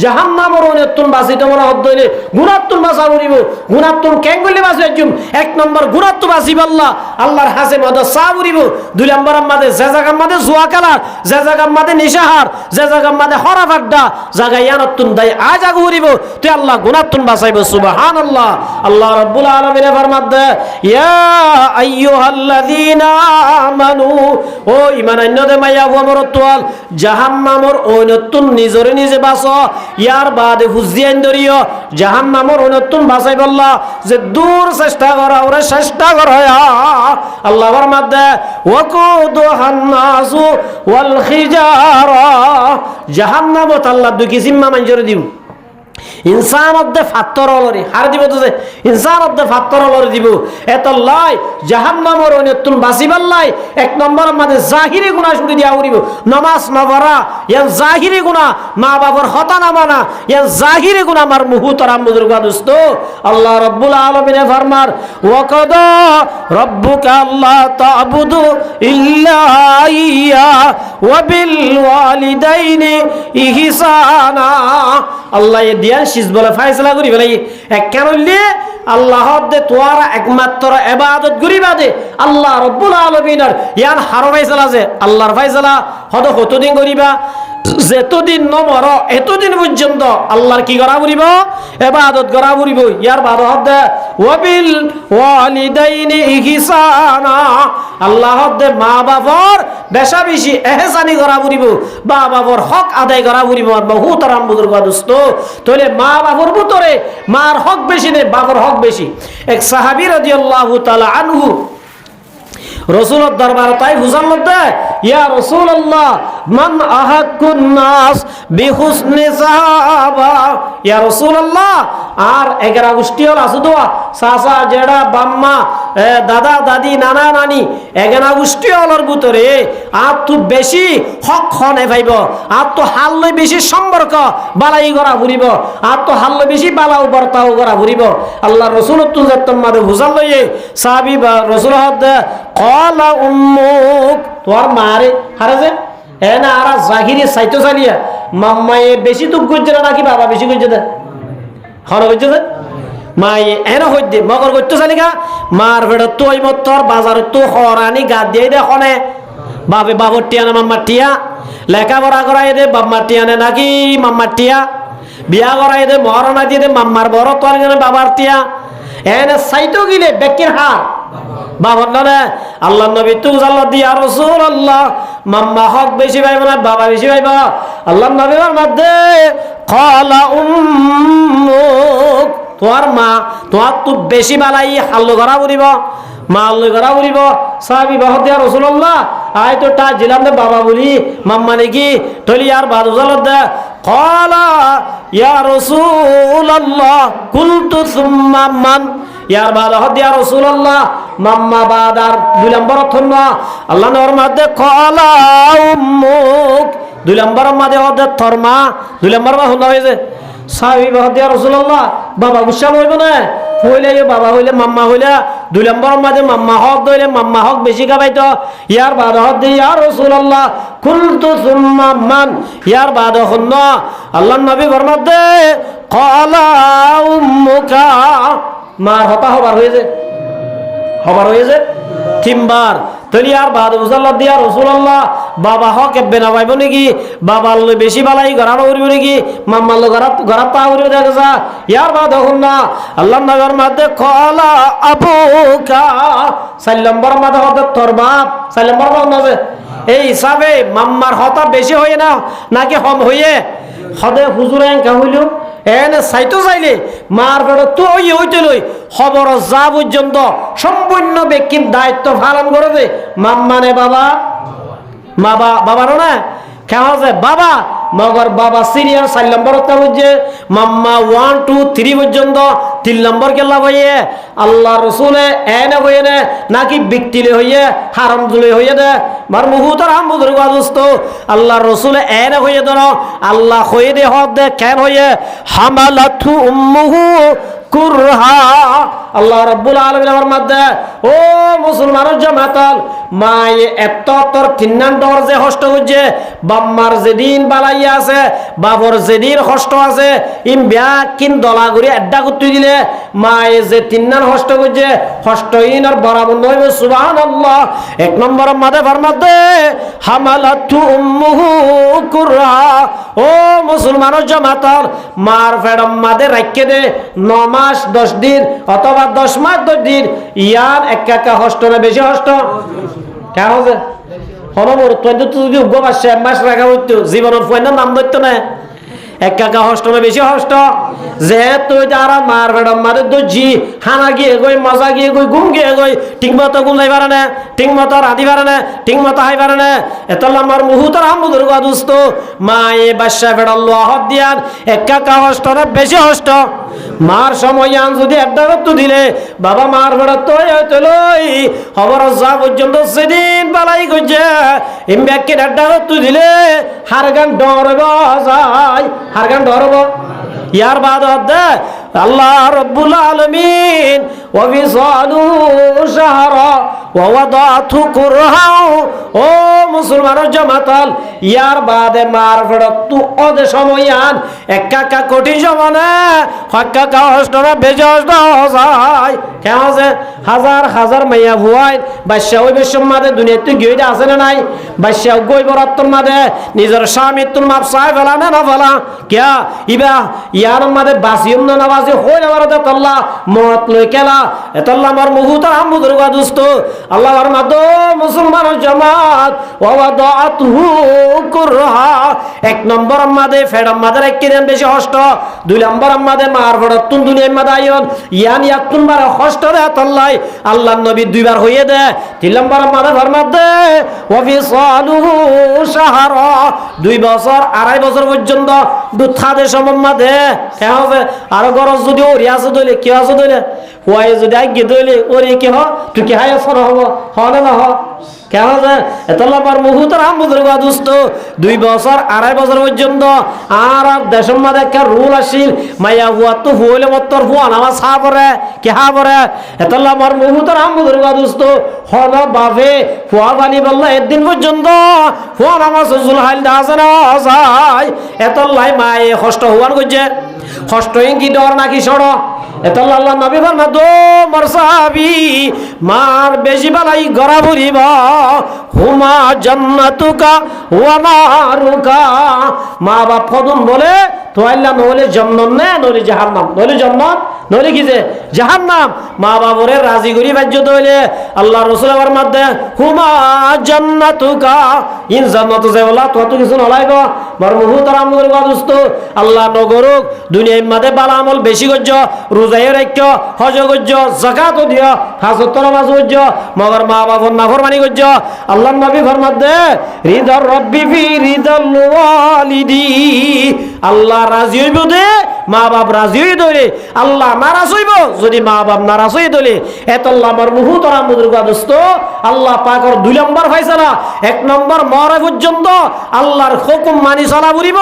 জাহান্নামের অনেতুন বাঁচিতে মনে হদ্দইলে গুনাহ তুন বাঁচা করিব গুনাহ তুন কেঙ্গুলি বাঁচাইছুম এক নম্বর গুনাহ তো বাঁচিবাল্লা আল্লাহর হাসে মদ সা উড়িব দুই নম্বর আমাদের যে জায়গা আমাদের জুয়া খেলার যে জায়গা আমাদের নিশাহার যে জায়গা আমাদের হরাফ আড্ডা জায়গা ইয়ানতুন দায় আজ আগ উড়িব তুই আল্লাহ গুনাহতুন বাঁচাইব। সুবহানাল্লাহ, আল্লাহ রাব্বুল আলামিনের ফরমান দে ইয়া আইয়ুহাল্লাযীনা আমানু ও ঈমান আনদে মাইয়া ওমরতওয়াল জাহান্নামর অনতুন নিজরে নিজে বাঁচো ইয়ার বাদে হুজিয়ান দরিও জাহান্নামর অনতুন বাঁচাইবাল্লাহ যে দূর চেষ্টা করা ওরে চেষ্টা করা আল্লাহর মধ্যে ওয়াকুদুহান নাসু ওয়াল খিজারা জাহান্নামত আল্লাহ দুই কিসিম মানুষের দিও ইনসান অর্ধে ফাত্তর অলরি হার দিব তো যে ইনসান অর্ধে ফাত্তর অলরি দিব এত লাই জাহান্নামর অনেতুন বাসিবার লাই এক নম্বর মাঝে জাহিরি গুনাহ শুরু দিয়া উড়িব নামাজ নবরা ইয়ান জাহিরি গুনাহ মা বাবার হতা না মানা ইয়ান জাহিরি গুনাহ আমার মুহতারাম বুজুর্গ দোস্ত আল্লাহ রাব্বুল আলামিন ফরমার ওয়াকাদা রাব্বুকা আল্লা তা'বুদু ইল্লা ইয়া ওয়া বিল ওয়ালিদাইনি ইহসানা আল্লাহ দিয়া শিস বলে ফায়সালা করি বলে এক কারণে আল্লাহ দে তোরা একমাত্র ইবাদত করিবা দে আল্লাহ রাব্বুল আলামিনের ইয়ান হার ফায়সালা যে আল্লাহর ফায়সালা কতদিন করিবা যেতদিন নমর এতদিন পর্যন্ত আল্লাহর কি করা করিব ইবাদত করা করিব ইয়ার বাদ হদে ওয়াবিল ওয়ালিদাইনি ইহসানা আল্লাহ দে মা বাবার বেশা বেশি ইহসানি করা করিব মা বাবার হক আদায় করা করিব মুহতারাম বুজুর্গ দোস্ত তাহলে মা বাবার ভিতরে মার হক বেশি নে বাবার হক বেশি এক সাহাবী রাদিয়াল্লাহু তাআলা আনহু রসুলের দরবারে তাই বুঝানো দেয় ইয়া রাসূলুল্লাহ মান আহাক্কুন নাস বিহুসনি সাহাবা ইয়া রাসূলুল্লাহ আর 11 গোষ্ঠী হল আছে তো চাচা জেড়া বাম্মা দাদা দাদি নানা নানি 11 গোষ্ঠী হলর ভিতরে আর তো বেশি হক হনে ভাইব আর তো হাল্লে বেশি সম্পর্ক বালাই করা ঘুরিব আর তো হাল্লে বেশি বালাও বর্তাও করা ঘুরিব আল্লাহ রাসূল তোমাদের বুঝাল লইয়ে সাহাবী বা রাসূল হদ কলা উম্মুক তোর মারে হারে যে এনা আর জাহিরি সাইতো চালিয়া মাম্মায়ে বেশি তো গুজে না নাকি বাবা বেশি গুজে দে হর গুজে দে মায়ে এনা হইদে মগর গত্য চালিকা মার বেড় তুই মতর বাজার তো হরানি গা দিয়ে দে খনে বাবে বাবর টিয়া না মাম্মার টিয়া লেখাপড়া করাই দে বাম্মার টিয়া নে নাকি মাম্মার টিয়া বিয়া করাই দে মহারণা দিয়ে দে মাম্মার বড় তোর বাবার টিয়া এনে সাইতো গিলে বেকির হার বাবার না আল্লাহ নবী তু আল্লাহ দিয়া রাসূলুল্লাহ মাম্মা হক বেশি পাইব না বাবা বেশি পাইব আল্লাহ নবীর মধ্যে ক্বালা উম্মুক তোর মা তোর তো বেশি বালাই হাল্লো করা বলিব মা হাল্লো করা বলিব সাহাবী বহুত দিয়া রাসূলুল্লাহ আয় তো তা জিলাম দে বাবা বলি মাম্মা নাকি তলি আর বাদুজাল দে ক্বালা ইয়া রাসূলুল্লাহ কুলতু সুম্মা মান ইয়ার বাদ হদিয়া রাসূলুল্লাহ মাম্মা বাদার দুই নম্বর অর্থ আল্লাহ নবীর মধ্যে ক্বালা উম্মুক দুই নম্বর মধ্যে হদে থরমা দুই নম্বর বা হলো হইছে সাহাবী হদিয়া রাসূলুল্লাহ বাবা গুসা হইব না হইলে বাবা হইলে মাম্মা হইলে দুই নম্বর মধ্যে মাম্মা হক দইলে মাম্মা হক বেশি গাবাইতো ইয়ার বাদ হদে ইয়া রাসূলুল্লাহ কুলতু সুম্মা মান ইয়ার বাদ হন্ন আল্লাহ নবী ফরমাতে ক্বালা উম্মুকা মার হতা হবার হয়েছে তিনবার তলি আর বাদ বুঝাল্লাহ দিয়া রাসূলুল্লাহ বাবা হক এববে না পাইব নাকি বাবার লই বেশি বালাই গরানো করিব নাকি মাম্মার লই গরাত পা করিব দেখা ইয়ার বাদ হন না আল্লাহ নবীর মধ্যে ক্বালা আবুকা 4 নম্বর মধ্যে হতে তোর বাপ 4 নম্বর মধ্যে এই হিসাবে মাম্মার হতা বেশি হয়ে না নাকি কম হয়ে হদে হুজুর এঙ্কা হইল এনে সাইতো চাইলে মার বেড়ে তুই হইতে লই খবর যা পর্যন্ত সম্পূর্ণ ব্যক্তির দায়িত্ব পালন করে দে মাম্মানে বাবা বাবারও না কেমন আছে বাবা মগর বাবা সিরিয়াল 4 নম্বর বুঝছে মাম্মা 1 2 3 পর্যন্ত 3 নম্বর কেলা হইয়ে আল্লাহ রসুলে এনে হইয়ে নে নাকি ব্যক্তিলে হইয়ে হারাম জুলে হইয়ে দে মার মুহুতার হাম বুজুর্গ দোস্ত আল্লাহ রসুলে এনে হইয়ে দন আল্লাহ হইয়ে দে হদ দে কেন হইয়ে হামালাতু উম্মুহু কুরহা আল্লাহ রাব্বুল আলামিন আমার মধ্যে ও মুসলমানের জামাতাল মায়ে এত তোর 3 নম্বর যে কষ্ট হচ্ছে বাম্মার যেদিন বালাইয়া আছে বাবর যেদিন কষ্ট আছে ইম বিয়া কিন দলা ঘুরে আড্ডা করতে দিলে মায়ে যে 3 নম্বর কষ্ট হচ্ছে কষ্টহীন আর বরাবর হইবে সুবহানাল্লাহ 1 নম্বর মাঝে ফরমাতে হামালাতু উম্মুহু কুরহা ও মুসলমানের জামাতাল মার ফেড়ম মাঝে রাখকে দে 9 মাস 10 দিন অথবা 10 মাস 10 দিন ইয়ার একা কষ্ট না বেশি কষ্ট কেন হবে হনবর তুই তো যদি উগ্র পাশে 1 মাস রাখা হইতো জীবনের ফোনের নাম ধরতো না একা হষ্ট না বেশি হষ্ট যেহেতু যারা মার বেড়াম মারে দর্জি হানা গিয়ে গই মজা গিয়ে গই ঘুম গিয়ে গই ঠিক মতো গুলাই পারে না ঠিক মতো রাধি পারে না ঠিক মতো হাই পারে না এতল আমার মুহুতর আহমদুর গাদুস্ত মা এ বাদশা বেড়াল্লো আহত দিয়ান একা হষ্ট না বেশি হষ্ট মার সময় আন যদি একটা তো দিলে বাবা মার বেড়াত তো লই খবর যা পর্যন্ত সেদিন বালাই করছে এম ব্যাগকে একটা তো দিলে হার গান ডরব যায় হার গান ডরব ইয়ার বাদ দে আল্লাহ রব্বুল আলামিন ওয়া বিসালু শাহরা ওয়া ওয়াদাতু কুরহা ও মুসলমানের জামাতাল ইয়ার বাদে মার ফেরত ওদে সময়য়ান একা কঠিন সমানে হক্কা হষ্টরা বেজস্ত যায় কেন আছে হাজার হাজার মাইয়া ভুয়াই বাদশা ওই বেশম মাদে দুনিয়াতে গইতে আছে না নাই বাদশা গই বরাতর মাদে নিজের স্বামীর মাপ চাই ফেলা না না ফেলা কিয়া ইবা ইয়ার মাদে বাসিম না নামাজি হই না মারতে আল্লাহ মত লই কেলা এতল্লাহ আমার মুহুতার আহমদুর গাদুস্ত আল্লাহর মাদো মুসলমানের জামাত ওয়া ওয়াদাতুহু কুরহা এক নম্বর মাদে ফেডাম মাদের একদিন বেশি হষ্ট দুই নম্বর মাদে মার ফড়তুন দুনিয়া মাদে আইন ইয়ান ইয়াতুন বার হষ্ট রে আল্লাহ আল্লাহর নবী দুইবার হইয়ে দে তিন নম্বর মাদে ফরমাত দে ওয়া ফিসালুহু শাহরা 2 বছর 2.5 বছর পর্যন্ত দুধ খাদে সম্মাদে কেন হবে আর গরজ যদি ওরি আছে দইলে কি আছে দইলে ওয়াই যদি আগে দইলে ওরি কি হ তুই কি হায় ফর হবো হলে না হ কেন এতলা আমার মুহুতর আহমদুর গাদুস্ত 2 বছর 2.5 বছর পর্যন্ত আর দেশের মধ্যে একটা রুল আসিল মাইয়া হুয়া তো হইলে মত্তর হুয়া নামাজ হা পরে কি হা পরে এতলা আমার মুহুতর আহমদুর গাদুস্ত হল বাভে হুয়া বানি বললা একদিন পর্যন্ত হুয়া নামাজ জুল হাইল দাসে না যায় এতলাই মায়ে কষ্ট হওয়ার করছে কষ্ট কি ডর নাকি সড় এতলা আল্লাহ নবী ফরমাত দো মারসাবি মার বেশি বালাই গরা ভরিব হুমা জান্নাতুকা ওয়া নারুকা মা বাপ কদম বলে তো আল্লাহ নলে জান্নাত না নলে জাহান্নাম নলে জান্নাত নলে কি যে জাহান্নাম মা বাবরে রাজি করি বাজ্য দইলে আল্লাহ রাসূল আমার মধ্যে হুমা জান্নাতুকা ইন জান্নাত যে বলা তো কিছু নলাইব মার মুহুতর আমর গাদুস্ত আল্লাহ নগরক দুনিয়ার মধ্যে বালা আমল বেশি গজ্জ রোজায়ে রাখ্য হজ গজ্জ যাকাত দিও হাজত নামাজ গজ্জ মগর মা বাবার নাফরমানি গজ্জ আল্লাহর নবী ফরমাত দে রিদার রব্বি ফি রিদাল ওয়ালিদি আল্লাহ রাজি হইব দে মা বাপ রাজি হই দলে আল্লাহ নারাজ হইব যদি মা বাপ নারাজ হই দলে এতল্লাহ আমার মুহুতর আমদুর গাদস্ত আল্লাহ পাকের 2 নম্বর ফয়সালা 1 নম্বর মরে পর্যন্ত আল্লাহর হুকুম মানি চলা বলিব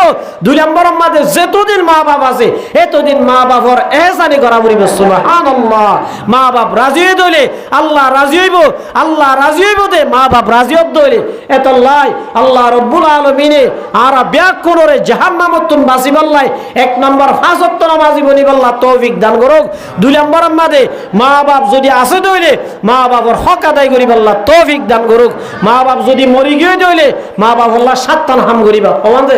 2 নম্বর মধ্যে যতদিন মা বাপ আছে এতদিন মা বাপর এহসানি করা বলিব সুবহানাল্লাহ মা বাপ রাজি হই দলে আল্লাহ রাজি হইব আল্লাহ রাজি হইব দে মা বাপ রাজি হই দলে এতল্লাহ আল্লাহ রব্বুল আলামিনে আর ব্যাক করে জাহান্নামতুন বাসিবাল্লাহ 1 নম্বর ফাজত নামাজি বনিবাল্লাহ তৌফিক দান করুক 2 নম্বর মধ্যে মা বাপ যদি আছে দইলে মা বাবার হক আদায় করিবাল্লাহ তৌফিক দান করুক মা বাপ যদি মরি গিয়ে দইলে মা বাপ আল্লাহ 7 টান হাম করিবা ওমানতে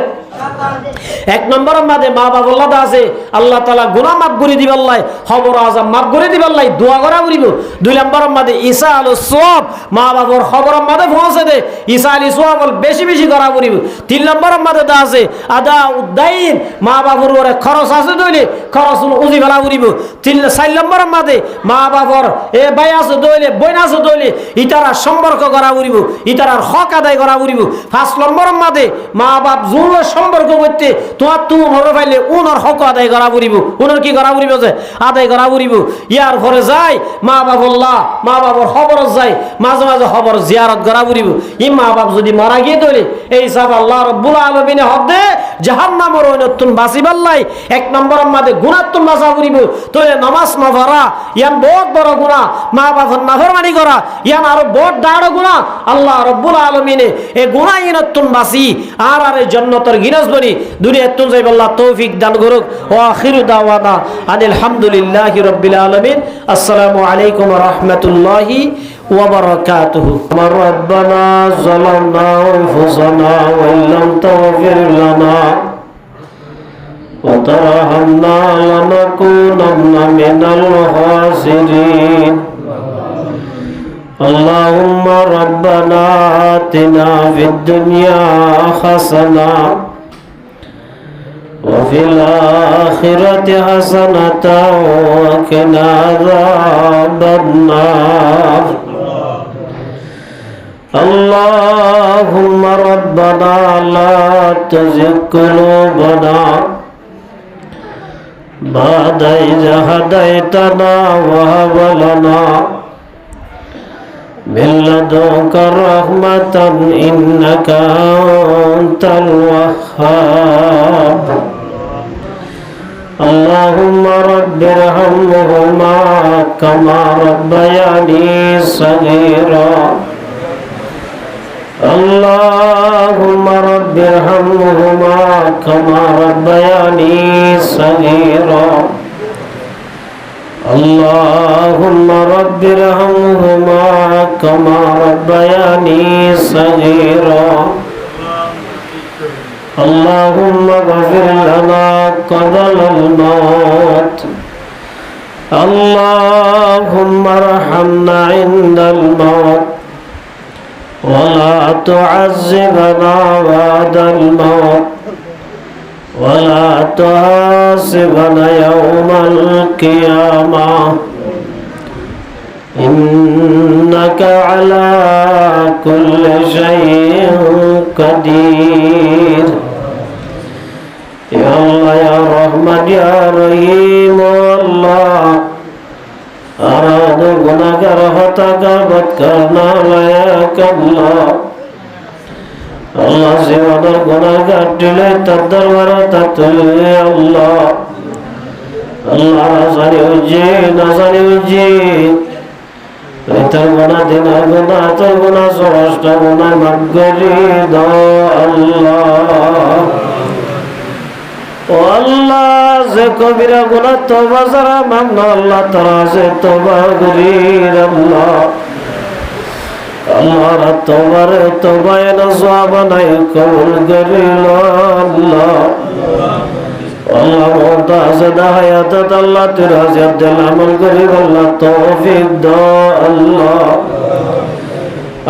1 নম্বর মধ্যে মা বাপ আল্লাহ আছে আল্লাহ তাআলা গুনাহ মাফ করে দিবাল্লাহ খবর আজম মাফ করে দিবাল্লাহ দোয়া করা করিব 2 নম্বর মধ্যে ঈসা আলাইহিস সালাম মা বাবার খবর মধ্যে পৌঁছে দে ঈসা আলাইহিস সালাম বেশি বেশি করা করিব 3 নম্বর মধ্যে আছে আদা উদ্দাইন মা বাবার ওরে খরচ আছে দইলে খরচ উজি ফেলা করিব 4 নম্বর মধ্যে মা বাবার এ ভাই আছে দইলে বোন আছে দইলে ইতারা সম্পর্ক করা করিব ইতারার হক আদায় করা করিব 5 নম্বর মধ্যে মা বাপ জুল সম্পর্ক করতে তোমার তুমি মরে পাইলে ওনার হক আদায় করা পড়িব ওনার কি করা পড়িব যে আদায় করা পড়িব ইয়ার ঘরে যায় মা বাবুল্লাহ মা বাবার খবর যায় মাঝে মাঝে খবর জিয়ারত করা পড়িব এই মা বাপ যদি মারা গিয়ে ধরে এই সব আল্লাহ রব্বুল আলামিনে হক দে জাহান্নামের নতুন বাঁচিবাল্লাই 1 নম্বর মধ্যে গুনাহতুন বাঁচা পড়িব তো নামাজ না পড়া ইয়ান বহুত বড় গুনাহ মা বাবার নাফরমানি করা ইয়ান আরো বহুত দাঁড় গুনাহ আল্লাহ রব্বুল আলামিনে এই গুনাহ নতুন বাঁচি আর আর জান্নাতের গিনাস বনি দুনিয়া তুন যাই আল্লাহ তৌফিক দান করুক ওয়া আখিরু দাওয়ানা আনিল হামদুলিল্লাহি রাব্বিল আলামিন আসসালামু আলাইকুম ওয়া রাহমাতুল্লাহি ওয়া বারাকাতুহু রব্বানা যালামনা আনফুসানা ওয়া ইল্লাম তাগফির লানা ওয়া তারহামনা লানাকুনান্না মিনাল খাসিরিন اللهم ربنا آتنا في الدنيا حسنة وفي الآخرة حسنة وقنا عذاب النار اللهم ربنا لا تزغ قلوبنا بعد إذ هديتنا وهب لنا من لدنك رحمة إنك أنت الوهاب اللهم رب ارحمهما كما ربياني صغيرا اللهم رب ارحمهما كما ربياني صغيرا اللهم رب ارحمهما كما ربياني صغيرا اللهم اغفر لنا قبل الموت اللهم ارحمنا عند الموت ولا تعذبنا بعد الموت ولا تحاسبنا يوم القيامة إنك على كل شيء قدير يا الله يا رحمن يا رحيم الله أراد गुनाहगार हताकबत करना लायक अल्लाह अल्लाह जीवनर गुनाहगार दिले तर दरबार ततुले अल्लाह अल्लाह नाजानी उजी इतर गुनाह दिनार गुनाह तर गुनाह समस्त गुनाह माफ करी दो अल्लाह ओ अल्लाह से कबीरा गुनाह तौबा जरा मामना अल्लाह तरा से तौबा करीर अल्लाह अल्लाह रा तौबा रे तौबा ए नज़ाब नहीं कबूल करील अल्लाह अल्लाह मोहता से दाहयात अल्लाह तेरा से दिल अमल करीब अल्लाह तौफीक दो अल्लाह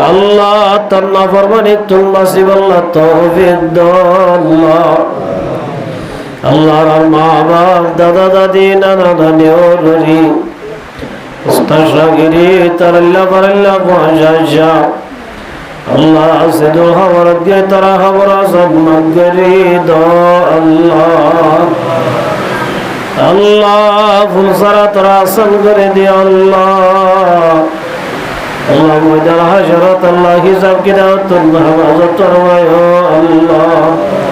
अल्लाह तन्ना फरमानी तुम नसीब अल्लाह तौफीक दो अल्लाह अल्लाह माँ बाप दादा दादी नाना नानी और री मुस्तशागिरी तरल्ला परल्ला पहुँचा अल्लाह से दो हवरत के तरह हवरा सब मगरी दो अल्लाह अल्लाह फुलसरा तरा सन कर दिया अल्लाह अल्लाह मुझे हशरत अल्लाह हिसाब की दावत महफूज़ फरमायो अल्लाह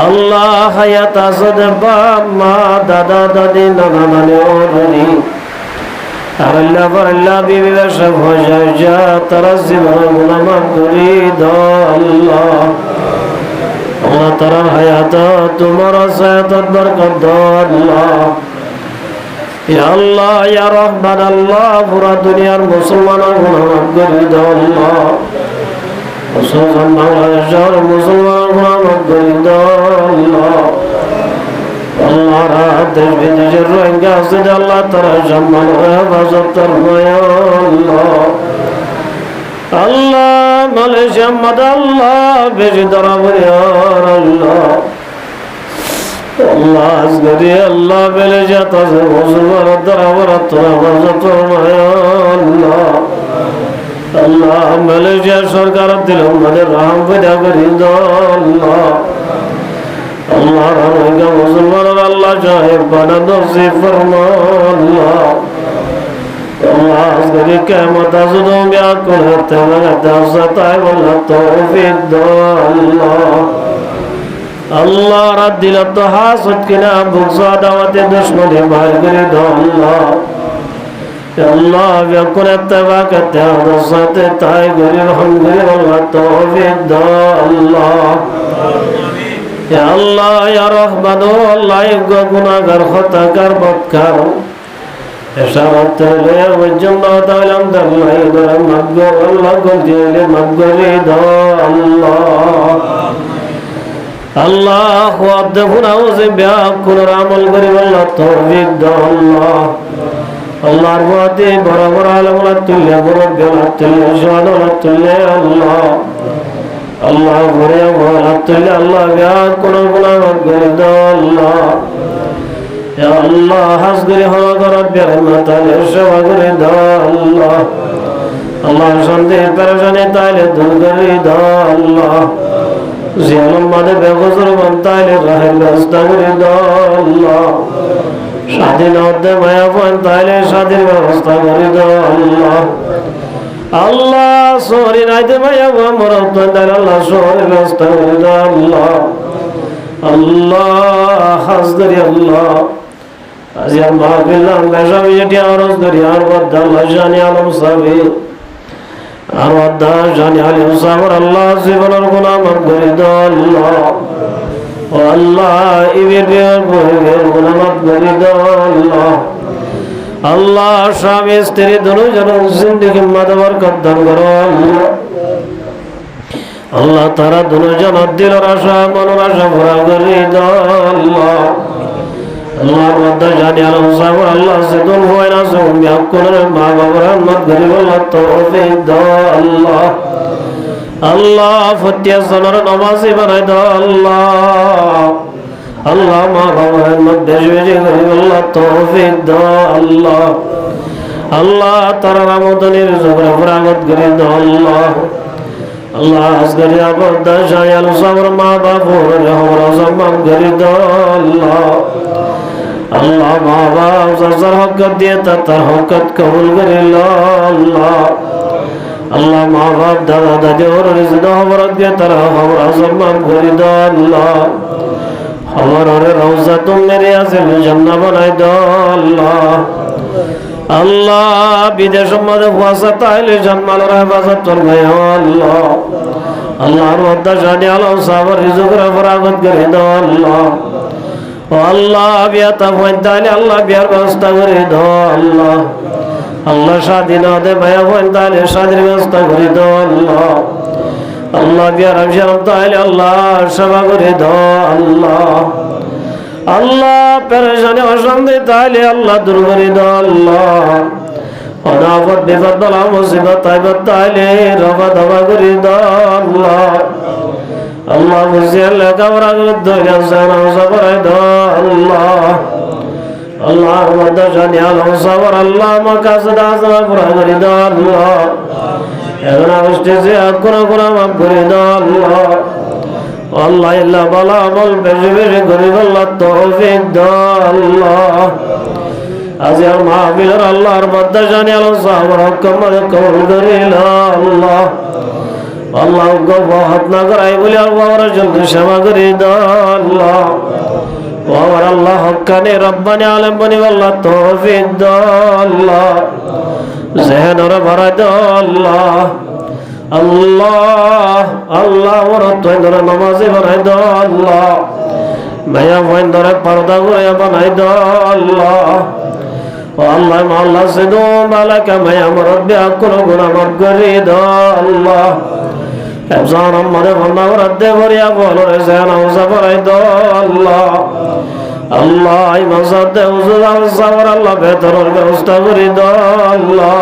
अल्लाह हयात असद बाम्मा दादा दादी नाना नानी और री अल्लाह पर अल्लाह बीवी सब हो जा तरसी बना गुनाह माफ करी दो अल्लाह अल्लाह तरा हयात तुम्हारा सेहत बरकत दो अल्लाह या अल्लाह या रहमान अल्लाह पूरा दुनियार मुसलमानों गुनाह माफ करी दो अल्लाह मुसलमान बांग्लादेश और मुसलमान गुनाह माफ करी दो अल्लाह अल्लाह रात देश विदेशेर रोहिंग्या से अल्लाह तरा सम्मान हेफाजत फरमायो अल्लाह अल्लाह मालয়েশিয়া मद अल्लाह बेशी धरा बुनियार अल्लाह अल्लाह असगरी अल्लाह मालয়েশিয়া तासे मुसलमान धरा बरा तरा हेफाजत फरमायो अल्लाह अल्लाह मालয়েশিয়া सरकार दिल उम्मतेर रहम पैदा करी दो अल्लाह अल्लाह रोहिंग्या मुसलमान अल्लाह चाहे बना नसीब फरमा अल्लाह अल्लाह असगरी क़यामत अज़दों क्या कुलते लगते सताए वाला तौफीक दो अल्लाह अल्लाह रद्दिल तो हासद की ना बुग़्ज़ दावत दुश्मनी बाहर करी दो अल्लाह अल्लाह व्यकुन इत्तिबा करते हैं सते ताई गरीब हम गरीब अल्लाह तौफीक दो अल्लाह या अल्लाह या रहमान अल्लाह एक गुनाहगार खताकार बदकार इशारत ले वजन्ना तालम दल्लाई दर मगो अल्लाह को दिले मगरी दो अल्लाह अल्लाह खुद फुनाओ से ब्याकुल रामल गरीब अल्लाह तौफीक दो अल्लाह अल्लाह रुआते बराबर आलम तुल्य बरब्बिल तुल्य शान तुल्य अल्लाह আল্লাহ ঘরে হাত তুলে আল্লাহ বিয়াদ কোনো গুনাহ মাফ করে দাও আল্লাহ ইয়া আল্লাহ হাজগরি হওয়া করার বিয়ার সেবা করে দাও আল্লাহ আল্লাহ শান্তি পেরেশানি তাইলে দূর করে দাও আল্লাহ জিয়ালম মাদে বেগজর মান তাইলে রাহের ব্যবস্থা করে দাও আল্লাহ স্বাধীন হতে মায়া পান তাইলে স্বাধীন ব্যবস্থা করে দাও আল্লাহ আল্লাহ সরি নাইতে মায়া মরত তাইলে আল্লাহ সরের ব্যবস্থা করে দাও আল্লাহ আল্লাহ হাজগরি আল্লাহ আজিয়া মাহফিল্লাহ বেশাবি যেটি আরজ করি আর বদ্দা আল্লাহ জানি আলম সাবি আর বদ্দা জানি আলম সাবর আল্লাহ জীবনের গুনাহ মাফ করে দাও আল্লাহ ও আল্লাহ ইবের গুনাহ মাফ করে দাও আল্লাহ আল্লাহ স্বামী স্ত্রী দুজনের জিন্দেগি মধ্যে বরকত দান করো আল্লাহ আল্লাহ তারা দুজনের দিলের আশা মনের আশা পুরা করে দাও আল্লাহ আল্লাহ মধ্যে জানি আলম সাহেব আল্লাহ সেদুল হয়না সুমি আপনার মা বাবার রহমত গরিব আল্লাহ তৌফিক দাও আল্লাহ আল্লাহ ফতিয়া সনর নামাজি বানাই দাও আল্লাহ আল্লাহ মা বাবার রহমত বেশি বেশি গরিব আল্লাহ তৌফিক দাও আল্লাহ আল্লাহ তারা রামদনির জবরে বরামত করে দাও আল্লাহ আল্লাহ আজগরি আবদা জানি আলম সাহেব মা বাবার রহমত সম্মান করে দাও আল্লাহ আল্লাহ মা বাপ যার হকত দিয়ে তার হকত কবুল করে আল্লাহ আল্লাহ মা বাপ দাদা দাদি ওর রিজক হবরত দিয়ে তার খবর সম্মান করে দাও আল্লাহ খবর ওরে রওজা তুম মেরে আসিল জান্নাত বানাই দাও আল্লাহ আল্লাহ বিদেশ মধ্যে ওয়াসা তাইলে জান্নাতের হেফাজত করবে আল্লাহ আল্লাহর ওয়াদা জানি আলম সাবর রিজকের ফরাগত করে দাও আল্লাহ আল্লাহ বিয়াতা পয়েন্তালে আল্লাহ বিয়ার ব্যবস্থা করে দাও আল্লাহ আল্লাহ স্বাধীন হতে ভাইয়া পয়েন্তালে স্বাধীন ব্যবস্থা করে দাও আল্লাহ আল্লাহ বিয়ার আবিষ্কার তাইলে আল্লাহ সেবা করে দাও আল্লাহ আল্লাহ পেরেশানি অশান্তি তাইলে আল্লাহ দূর করে দাও আল্লাহ অনাপদ বিপদ বলা মুসিবত তাইবত তাইলে রবা দবা করে দাও আল্লাহ আল্লাহ বুঝিয়ে লেখাপড়া করে দাও আল্লাহ আল্লাহর মধ্যে জানি আলম সাবর আল্লাহ আমার কাছে পুরা করে দাও আল্লাহ এখন আসতেছে কোনো কোনো মাফ করে দাও আল্লাহ আল্লাহ ইল্লাহ বলা আমল বেশি বেশি করে আল্লাহ তৌফিক দাও আল্লাহ আজ আর মাহফিলের আল্লাহর মধ্যে জানি আলম সাবর কবুল করে আল্লাহ আল্লাহ হাত না করাই বলে বাবার জন্য সেবা করে দাও আল্লাহ বাবার আল্লাহ হক্কানি রব্বানি আলেম বনি আল্লাহ তৌফিক দাও আল্লাহ জেহেনর ভরা দাও আল্লাহ আল্লাহ আল্লাহ ওর তৈরি নামাজি বানাই দাও আল্লাহ ভাইয়া ভাইন ধরে পর্দা করে বানাই দাও আল্লাহ আল্লাহ আল্লাহ সিদু মালাকা মায়া মরব্বি কোনো গুনাহ মাফ করে দাও আল্লাহ এফসান আমারে বন্ধা করতে ভরিয়া বলো রে জানা উসাফরাই দাও আল্লাহ আল্লাহ এই মাসাতে উজুর সাবর আল্লাহ বেতরের ব্যবস্থা করে দাও আল্লাহ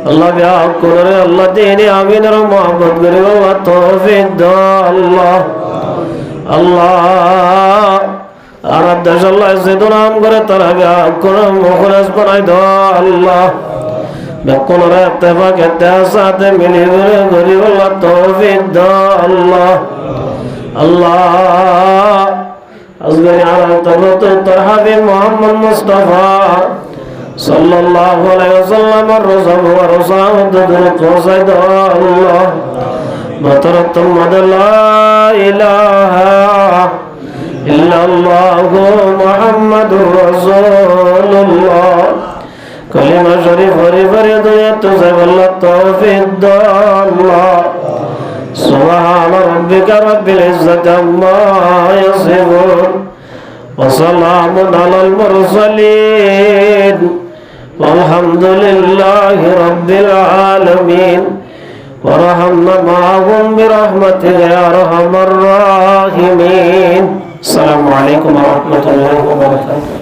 আল্লাহ বিয়া করে আল্লাহ দিনে আমিনের মোহাম্মদ করে আল্লাহ তৌফিক দাও আল্লাহ আল্লাহ আর দেশ আল্লাহ সিদু নাম করে তারা বিয়া করে মুখলেস বানাই দাও আল্লাহ বেকুনরে ইত্তেফাক ইত্তেহাসাতে মিলি করে গরিব আল্লাহ তৌফিক দাও আল্লাহ আল্লাহ আজগরি আলা তবত তরহাবি মুহাম্মদ মুস্তাফা সাল্লাল্লাহু আলাইহি ওয়াসাল্লাম রোজা ওয়া রোজা দুরুদ পৌঁছাই দাও আল্লাহ মাতরাতুম লা ইলাহা ইল্লাল্লাহু মুহাম্মাদুর রাসূলুল্লাহ কলিমা শরীফ হরি ভরে দুনিয়া তো জাবাল্লাহ তৌফিক দাও আল্লাহ সুবহান রাব্বিকা রাব্বিল ইজ্জাতি আম্মা ইয়াসিফুন ওয়া সালামুন আলাল মুরসালিন walhamdulillahi rabbil alamin wa rahmna ma'ahum bi rahmatika ya arhamar rahimin. Assalamu alaikum wa rahmatullahi wa barakatuh.